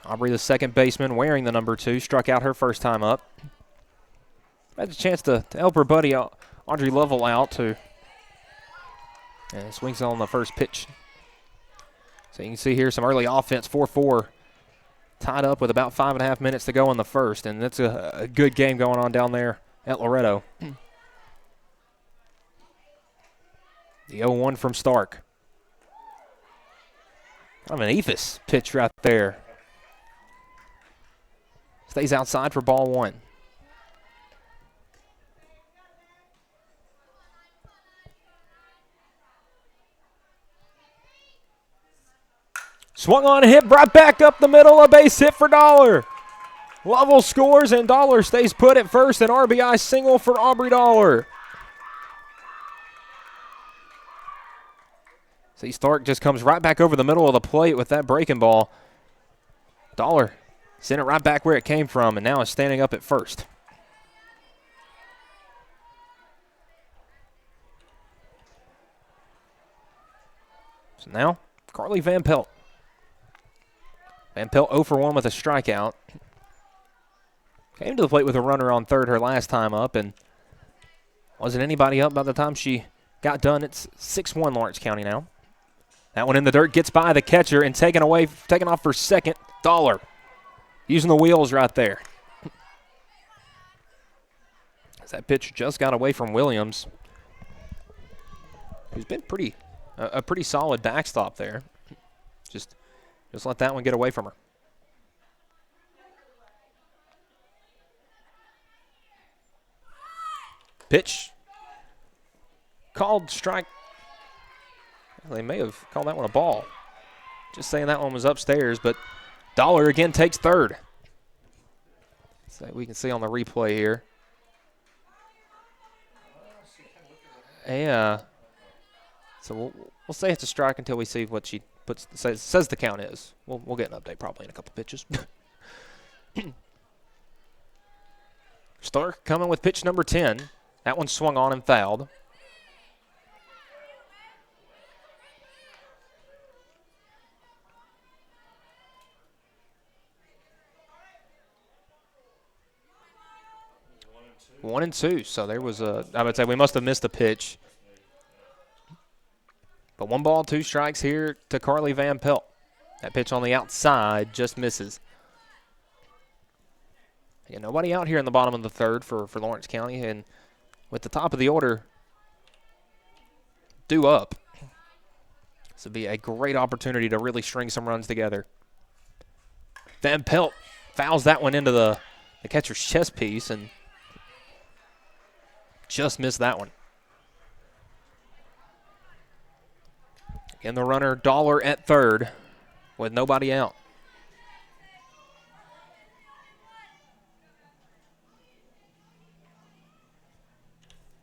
Aubrey, the second baseman, wearing the number 2, struck out her first time up. Had a chance to help her buddy Audrey Lovell out and swings on the first pitch. So you can see here some early offense, 4-4, tied up with about 5.5 minutes to go in the first, and that's a good game going on down there at Loretto. The 0-1 from Stark. Kind of an Ephus pitch right there. Stays outside for ball 1. Swung on and hit right back up the middle, a base hit for Dollar. Lovell scores and Dollar stays put at first, an RBI single for Aubrey Dollar. See, Stark just comes right back over the middle of the plate with that breaking ball. Dollar sent it right back where it came from, and now is standing up at first. So now Carly Van Pelt. Van Pelt 0 for 1 with a strikeout. Came to the plate with a runner on third her last time up, and wasn't anybody up by the time she got done. It's 6-1 Lawrence County now. That one in the dirt gets by the catcher and taken off for second. Dollar using the wheels right there. As that pitch just got away from Williams, who's been a pretty solid backstop there. Just let that one get away from her. Pitch. Called strike. Well, they may have called that one a ball. Just saying that one was upstairs, but Dollar again takes third. So we can see on the replay here. Yeah. So we'll say it's a strike until we see what she says the count is. We'll get an update probably in a couple pitches. Stark coming with pitch number 10. That one swung on and fouled. One and two. So there was I would say we must have missed a pitch. But 1 ball, 2 strikes here to Carly Van Pelt. That pitch on the outside just misses. Yeah, nobody out here in the bottom of the third for Lawrence County. And with the top of the order due up, this would be a great opportunity to really string some runs together. Van Pelt fouls that one into the catcher's chest piece and just missed that one. Again, the runner, Dollar at third with nobody out.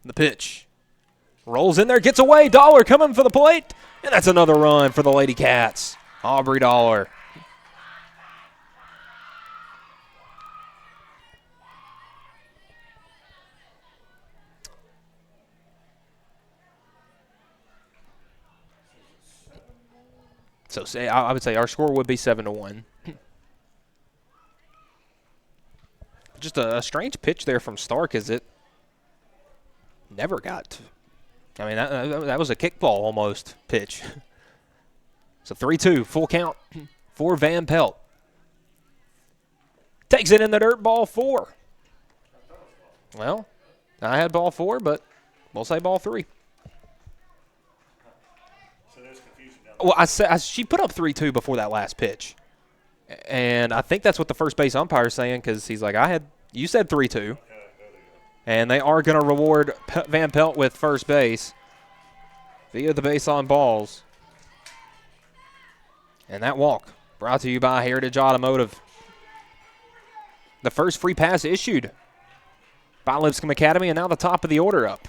The pitch. Rolls in there, gets away. Dollar coming for the plate. And that's another run for the Lady Cats. Aubrey Dollar. So I would say our score would be 7-1. Just a strange pitch there from Stark, as it never got. I mean, that was a kickball almost pitch. So 3-2, full count for Van Pelt. Takes it in the dirt, ball 4. Well, I had ball 4, but we'll say ball 3. Well, she put up 3-2 before that last pitch. And I think that's what the first base umpire is saying, because he's like, you said 3-2. And they are going to reward Van Pelt with first base via the base on balls. And that walk brought to you by Heritage Automotive. The first free pass issued by Lipscomb Academy, and now the top of the order up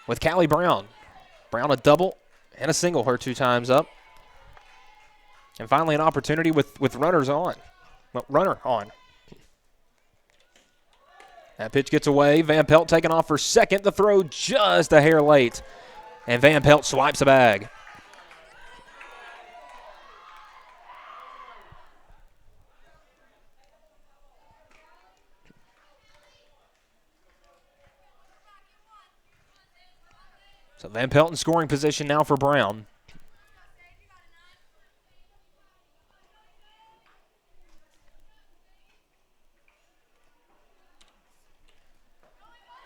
with Callie Brown. Brown a double and a single her 2 times up. And finally an opportunity with runners on. Well, runner on. That pitch gets away. Van Pelt taking off for second. The throw just a hair late. And Van Pelt swipes a bag. So Van Pelt in scoring position now for Brown.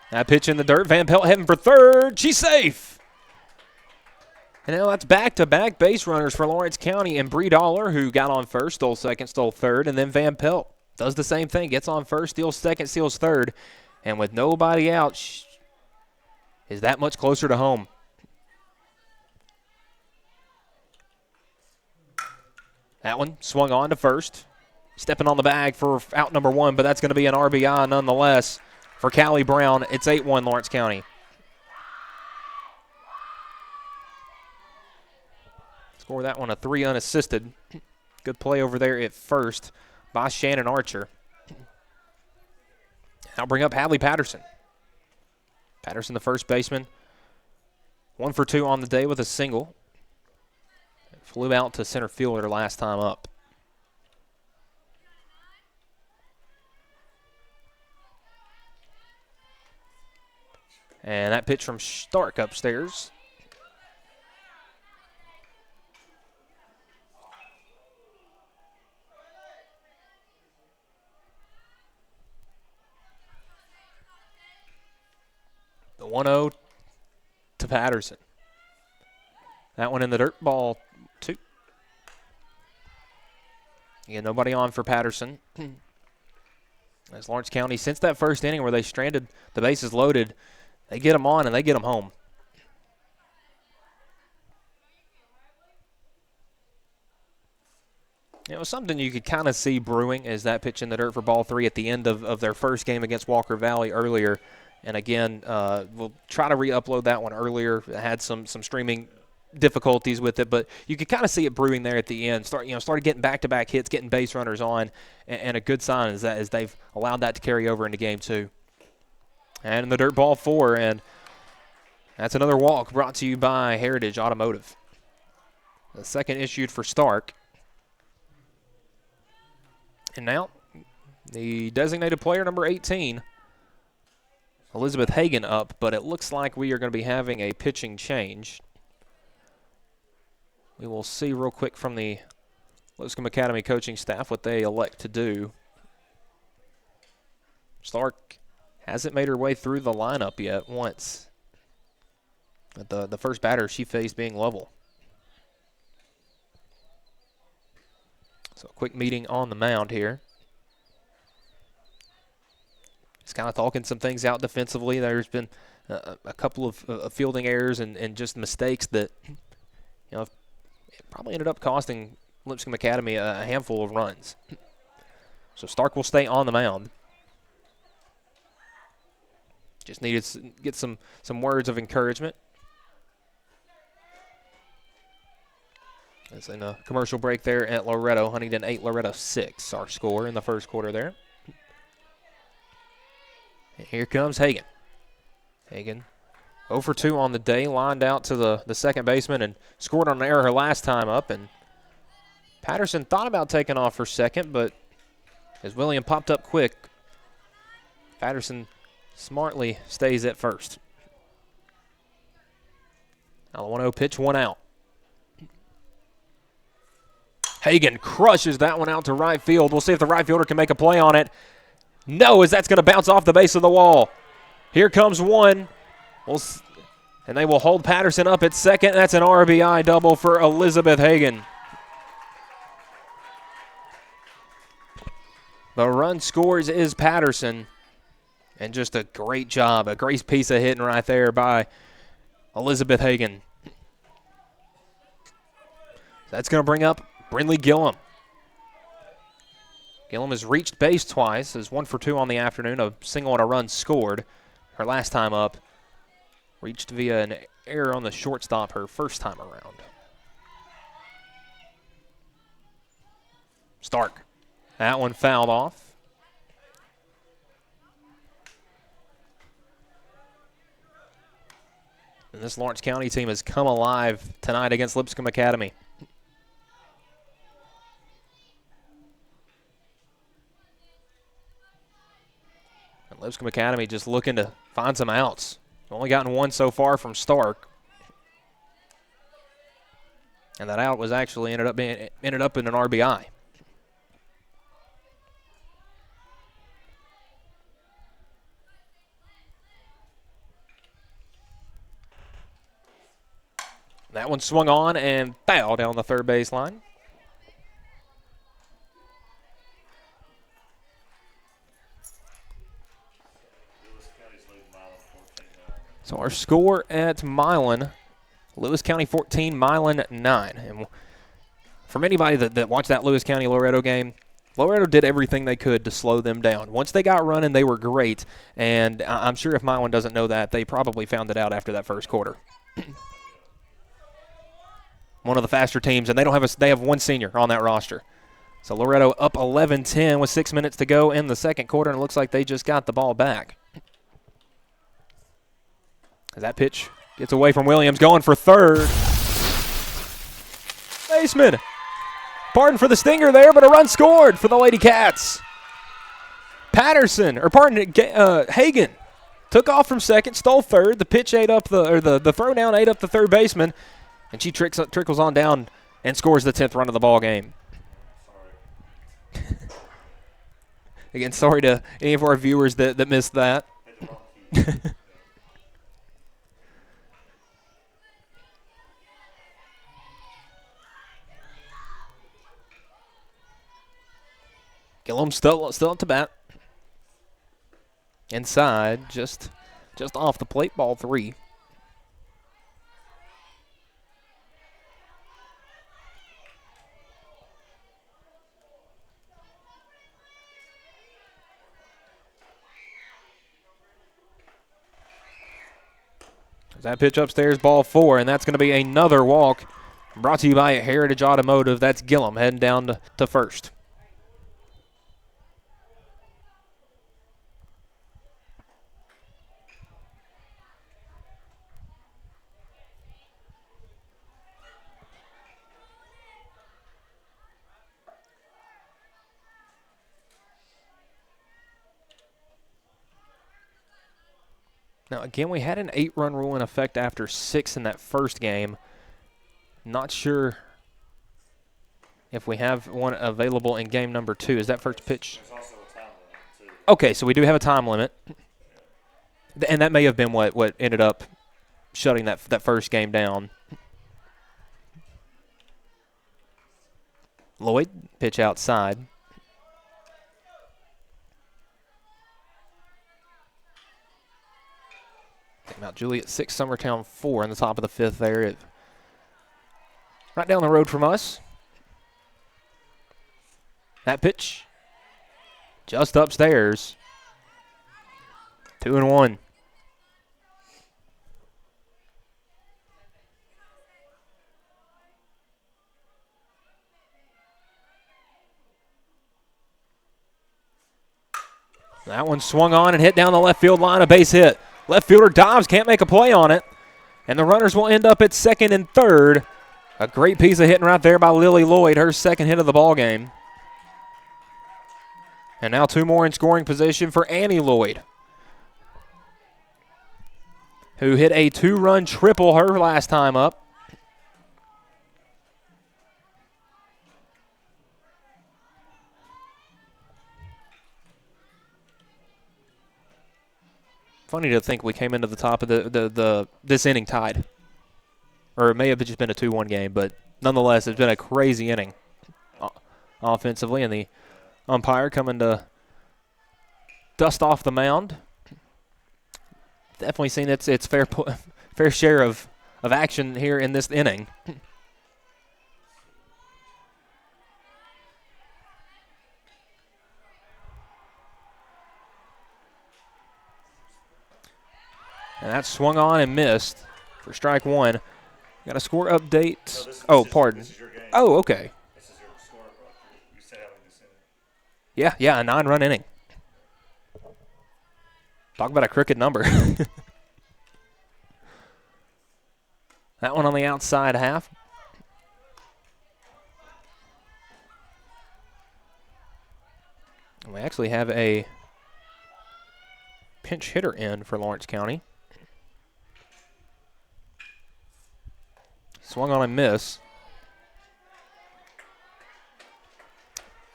That pitch in the dirt. Van Pelt heading for third. She's safe. And now that's back-to-back base runners for Lawrence County. And Bree Dollar, who got on first, stole second, stole third. And then Van Pelt does the same thing. Gets on first, steals second, steals third. And with nobody out, is that much closer to home. That one swung on to first. Stepping on the bag for out number 1, but that's going to be an RBI nonetheless for Callie Brown. It's 8-1 Lawrence County. Score that one a 3 unassisted. Good play over there at first by Shannon Archer. I'll bring up Hadley Patterson. Patterson, the first baseman, 1 for 2 on the day with a single. Flew out to center fielder last time up. And that pitch from Stark upstairs. The 1-0 to Patterson. That one in the dirt, ball 2. Again, nobody on for Patterson. As Lawrence County, since that first inning where they stranded the bases loaded, they get them on and they get them home. It was something you could kind of see brewing as that pitch in the dirt for ball 3 at the end of their first game against Walker Valley earlier. And again, we'll try to re-upload that one earlier. It had some streaming difficulties with it, but you could kind of see it brewing there at the end. Started getting back-to-back hits, getting base runners on, and a good sign is that as they've allowed that to carry over into game 2. And in the dirt, ball 4, and that's another walk brought to you by Heritage Automotive. The second issued for Stark. And now the designated player number 18, Elizabeth Hagan, up, but it looks like we are going to be having a pitching change. We will see real quick from the Lipscomb Academy coaching staff what they elect to do. Stark hasn't made her way through the lineup yet once. The first batter she faced being Lovell. So a quick meeting on the mound here. Just kind of talking some things out defensively. There's been a couple of fielding errors and just mistakes that, it probably ended up costing Lipscomb Academy a handful of runs. So Stark will stay on the mound. Just needed to get some words of encouragement. As in a commercial break there at Loretto. Huntington 8, Loretto 6, our score in the first quarter there. And here comes Hagan. Hagan 0 for 2 on the day, lined out to the second baseman and scored on an error her last time up. And Patterson thought about taking off for second, but as William popped up quick, Patterson smartly stays at first. Now the 1-0 pitch, 1 out. Hagan crushes that one out to right field. We'll see if the right fielder can make a play on it. No, as that's going to bounce off the base of the wall. Here comes one. And they will hold Patterson up at second. That's an RBI double for Elizabeth Hagan. The run scores is Patterson. And just a great job, a great piece of hitting right there by Elizabeth Hagan. That's going to bring up Brindley Gillum. Gillum has reached base twice, is 1 for 2 on the afternoon, a single and a run scored. Her last time up, reached via an error on the shortstop her first time around. Stark, that one fouled off. And this Lawrence County team has come alive tonight against Lipscomb Academy. Lipscomb Academy just looking to find some outs. Only gotten one so far from Stark. And that out was actually ended up in an RBI. That one swung on and foul down the third baseline. So our score at Milan, Lewis County 14, Milan 9. And from anybody that watched that Lewis County-Loretto game, Loretto did everything they could to slow them down. Once they got running, they were great. And I'm sure if Milan doesn't know that, they probably found it out after that first quarter. One of the faster teams, and they have one senior on that roster. So Loretto up 11-10 with 6 minutes to go in the second quarter, and it looks like they just got the ball back. As that pitch gets away from Williams, going for third. baseman. Pardon for the stinger there, but a run scored for the Lady Cats. Hagen took off from second, stole third. The pitch ate up the throw down ate up the third baseman, and she trickles on down and scores the 10th run of the ball game. Again, sorry to any of our viewers that missed that. Gillum still up to bat. Inside, just off the plate, ball 3. That pitch upstairs, ball 4, and that's going to be another walk. Brought to you by Heritage Automotive. That's Gillum heading down to first. Now, again, we had an 8-run rule in effect after 6 in that first game. Not sure if we have one available in game number 2. Is that first pitch? There's also a time limit, too. Okay, so we do have a time limit. And that may have been what ended up shutting that first game down. Lloyd, pitch outside. Out Juliet 6, Summertown 4 in the top of the 5th there. Right down the road from us. That pitch just upstairs. 2-1. That one swung on and hit down the left field line, a base hit. Left fielder Dobbs can't make a play on it, and the runners will end up at second and third. A great piece of hitting right there by Lily Lloyd, her second hit of the ball game. And now 2 more in scoring position for Annie Lloyd, who hit a 2-run triple her last time up. Funny to think we came into the top of this inning tied. Or it may have just been a 2-1 game, but nonetheless, it's been a crazy inning offensively, and the umpire coming to dust off the mound. Definitely seen its fair share of action here in this inning. And that swung on and missed for strike 1. Got a score update. Pardon. Oh, okay. This is your score. You said how this inning. Yeah, a 9-run inning. Talk about a crooked number. That one on the outside half. We actually have a pinch hitter in for Lawrence County. Swung on and miss.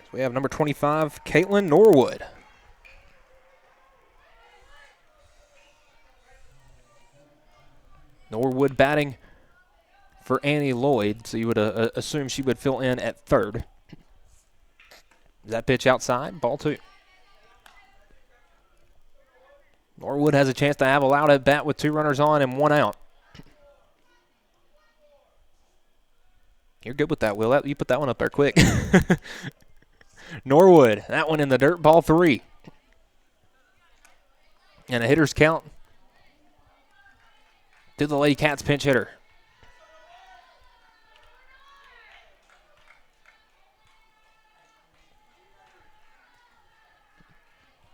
So we have number 25, Caitlin Norwood. Norwood batting for Annie Lloyd, so you would assume she would fill in at third. That pitch outside, ball 2. Norwood has a chance to have a loud at bat with 2 runners on and 1 out. You're good with that, Will. You put that one up there quick. Norwood, that one in the dirt, ball 3. And a hitter's count to the Lady Cats pinch hitter.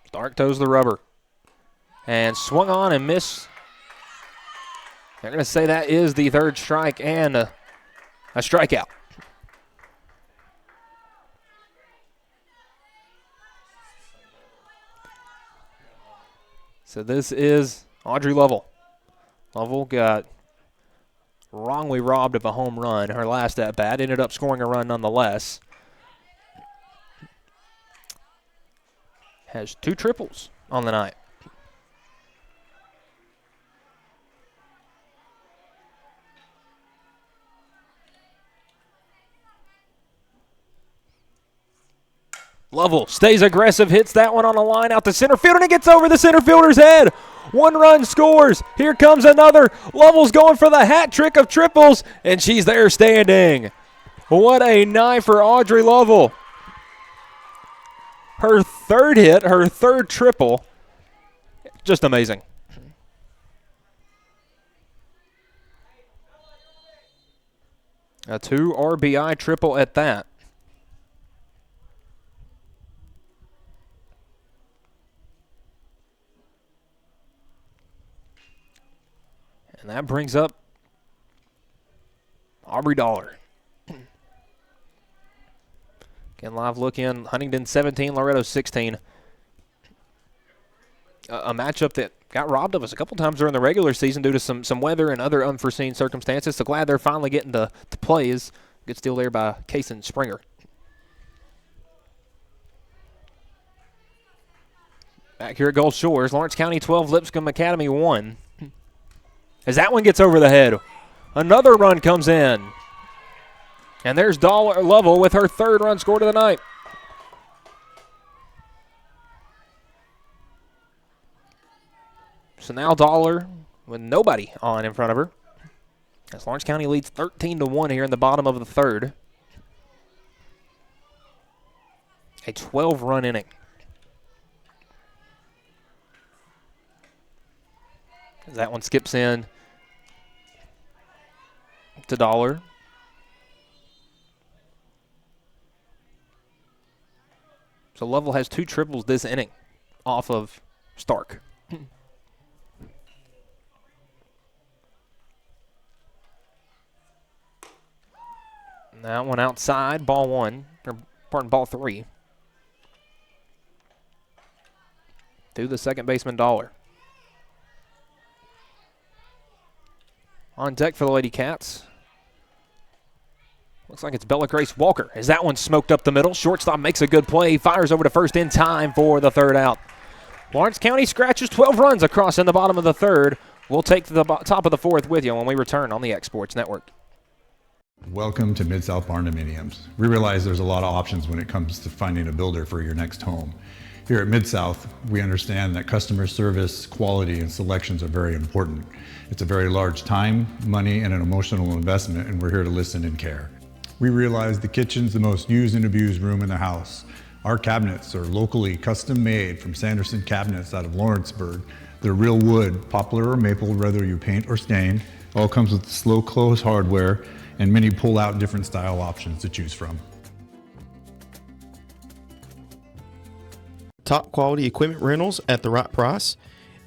Stark toes the rubber. And swung on and missed. They're going to say that is the 3rd strike and a strikeout. So this is Audrey Lovell. Lovell got wrongly robbed of a home run her last at bat. Ended up scoring a run nonetheless. Has 2 triples on the night. Lovell stays aggressive, hits that one on a line out to center field, and it gets over the center fielder's head. 1 run scores. Here comes another. Lovell's going for the hat trick of triples, and she's there standing. What a night for Audrey Lovell. Her 3rd hit, her 3rd triple. Just amazing. A 2 RBI triple at that. And that brings up Aubrey Dollar. Again, live look in. Huntington 17, Loretto 16. A matchup that got robbed of us a couple times during the regular season due to some weather and other unforeseen circumstances. So glad they're finally getting to play. Is good steal there by Kaysen Springer. Back here at Gulf Shores, Lawrence County 12, Lipscomb Academy 1. As that one gets over the head, another run comes in. And there's Dollar Lovell with her 3rd run scored of the night. So now Dollar with nobody on in front of her. As Lawrence County leads 13-1 here in the bottom of the 3rd. A 12-run inning. That one skips in to Dollar. So Lovell has 2 triples this inning off of Stark. That one outside, ball 1, or pardon, ball 3. To the second baseman, Dollar. On deck for the Lady Cats. Looks like it's Bella Grace Walker. As that one smoked up the middle. Shortstop makes a good play. Fires over to first in time for the 3rd out. Lawrence County scratches 12 runs across in the bottom of the 3rd. We'll take the top of the 4th with you when we return on the X Sports Network. Welcome to Mid-South Barndominiums. We realize there's a lot of options when it comes to finding a builder for your next home. Here at Mid-South, we understand that customer service, quality, and selections are very important. It's a very large time, money, and an emotional investment, and we're here to listen and care. We realize the kitchen's the most used and abused room in the house. Our cabinets are locally custom made from Sanderson Cabinets out of Lawrenceburg. They're real wood, poplar or maple, whether you paint or stain. All comes with slow close hardware and many pull-out different style options to choose from. Top quality equipment rentals at the right price.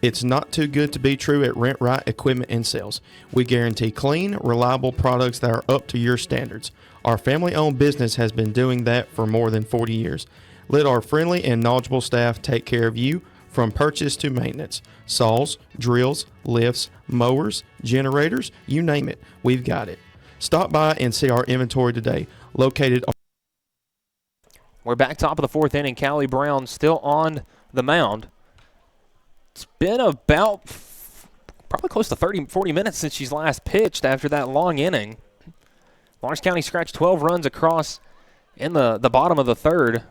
It's not too good to be true at Rent Right Equipment and Sales. We guarantee clean, reliable products that are up to your standards. Our family-owned business has been doing that for more than 40 years. Let our friendly and knowledgeable staff take care of you from purchase to maintenance. Saws, drills, lifts, mowers, generators, you name it, we've got it. Stop by and see our inventory today, located on. We're back top of the 4th inning. Callie Brown still on the mound. It's been about probably close to 40 minutes since she's last pitched after that long inning. Lawrence County scratched 12 runs across in the bottom of the 3rd.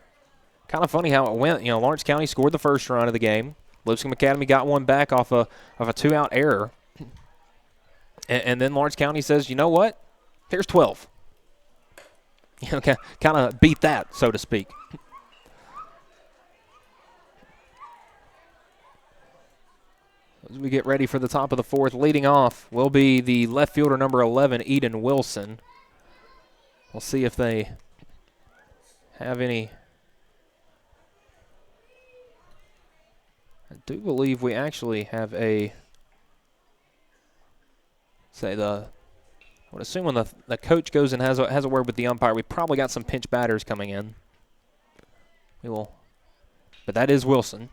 Kind of funny how it went. You know, Lawrence County scored the first run of the game. Lipscomb Academy got one back off of a 2-out error. And then Lawrence County says, you know what? Here's 12. You know, kind of beat that, so to speak. As we get ready for the top of the 4th, leading off will be the left fielder number 11, Eden Wilson. We'll see if they have any. I do believe we actually have I would assume when the coach goes and has a word with the umpire, we probably got some pinch batters coming in. We will, but that is Wilson.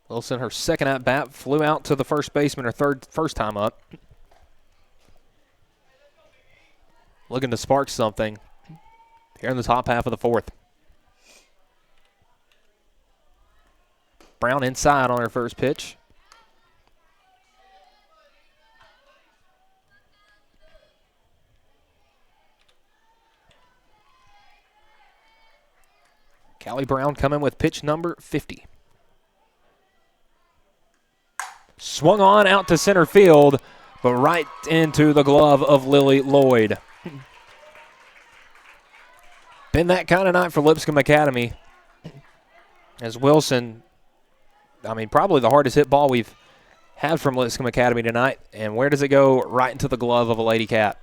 Wilson, her second at bat, flew out to the first baseman her first time up. Looking to spark something here in the top half of the fourth. Brown inside on her first pitch. Callie Brown coming with pitch number 50. Swung on out to center field, but right into the glove of Lily Lloyd. Been that kind of night for Lipscomb Academy. As Wilson, probably the hardest hit ball we've had from Lipscomb Academy tonight. And where does it go? Right into the glove of a Lady Cat.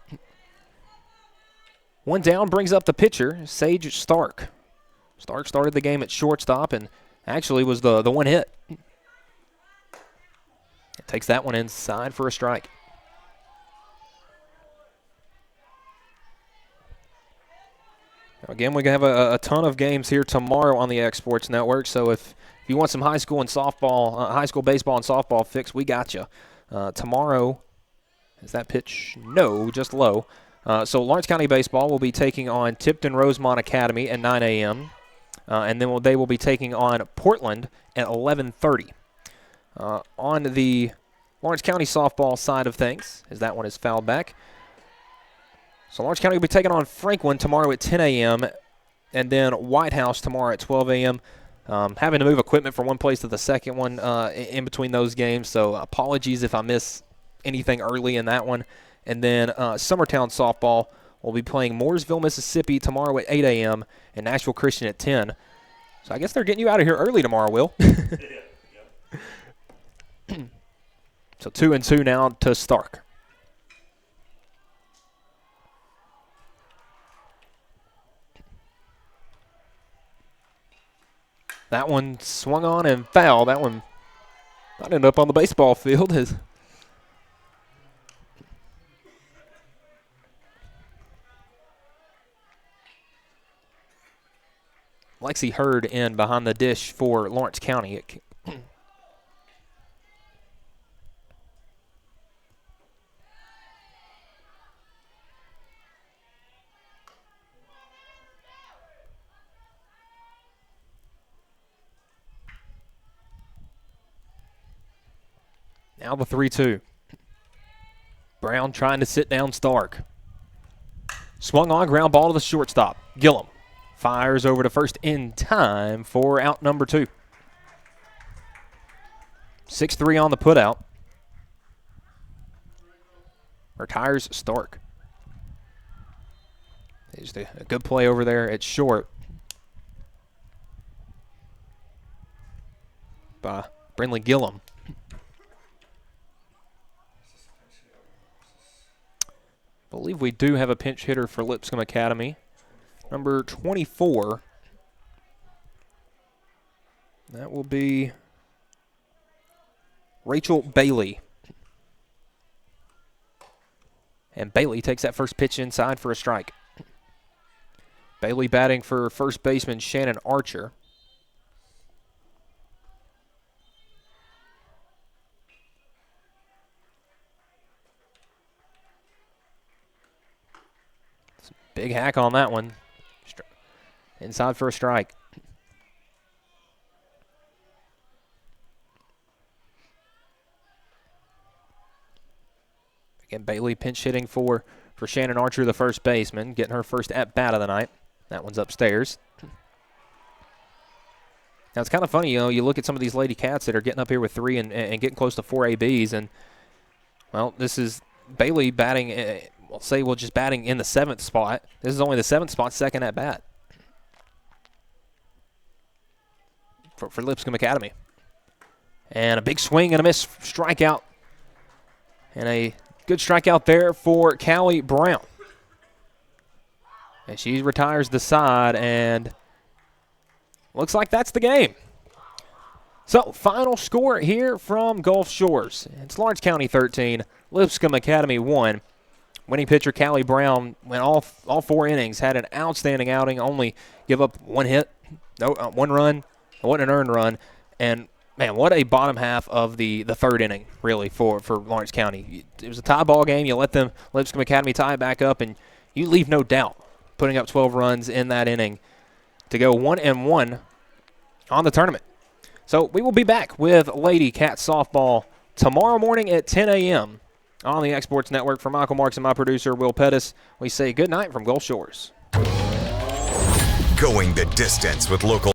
One down brings up the pitcher, Sage Stark. Stark started the game at shortstop and actually was the one hit. Takes that one inside for a strike. Again, we have a ton of games here tomorrow on the X Sports Network. So if you want some high school and softball, high school baseball and softball fix, we got you. Tomorrow, is that pitch? No, just low. So Lawrence County Baseball will be taking on Tipton Rosemont Academy at 9 a.m. And then they will be taking on Portland at 11:30. On the Lawrence County softball side of things, as that one is fouled back. So Lawrence County will be taking on Franklin tomorrow at 10 a.m. and then White House tomorrow at 12 a.m. Having to move equipment from one place to the second one in between those games, so apologies if I miss anything early in that one. And then Summertown softball will be playing Mooresville, Mississippi tomorrow at 8 a.m. and Nashville Christian at 10. So I guess they're getting you out of here early tomorrow, Will. So 2-2 now to Stark. That one swung on and foul. That one might end up on the baseball field. Lexi Hurd in behind the dish for Lawrence County. Now the 3-2. Brown trying to sit down Stark. Swung on, ground ball to the shortstop. Gillum fires over to first in time for out number 2. 6-3 on the putout. Retires Stark. Just a good play over there at short by Brindley Gillum. I believe we do have a pinch hitter for Lipscomb Academy. Number 24. That will be Rachel Bailey. And Bailey takes that first pitch inside for a strike. Bailey batting for first baseman Shannon Archer. Big hack on that one. Inside for a strike. Again, Bailey pinch hitting for Shannon Archer, the first baseman, getting her first at-bat of the night. That one's upstairs. Now, it's kind of funny, you look at some of these Lady Cats that are getting up here with 3 and getting close to 4 ABs, and, well, this is Bailey batting, just batting in the 7th spot. This is only the 7th spot, second at bat for Lipscomb Academy. And a big swing and a miss, strikeout. And a good strikeout there for Callie Brown. And she retires the side, and looks like that's the game. So, final score here from Gulf Shores. It's Lawrence County 13, Lipscomb Academy 1. Winning pitcher Callie Brown went all 4 innings, had an outstanding outing, only give up 1 hit, 1 run, it wasn't an earned run, and man, what a bottom half of the third inning, really, for Lawrence County. It was a tie ball game. You let them, Lipscomb Academy, tie it back up, and you leave no doubt putting up 12 runs in that inning to go 1-1 on the tournament. So we will be back with Lady Cats softball tomorrow morning at 10 a.m. on the X Sports Network. For Michael Marks and my producer, Will Pettis, we say good night from Gulf Shores. Going the distance with local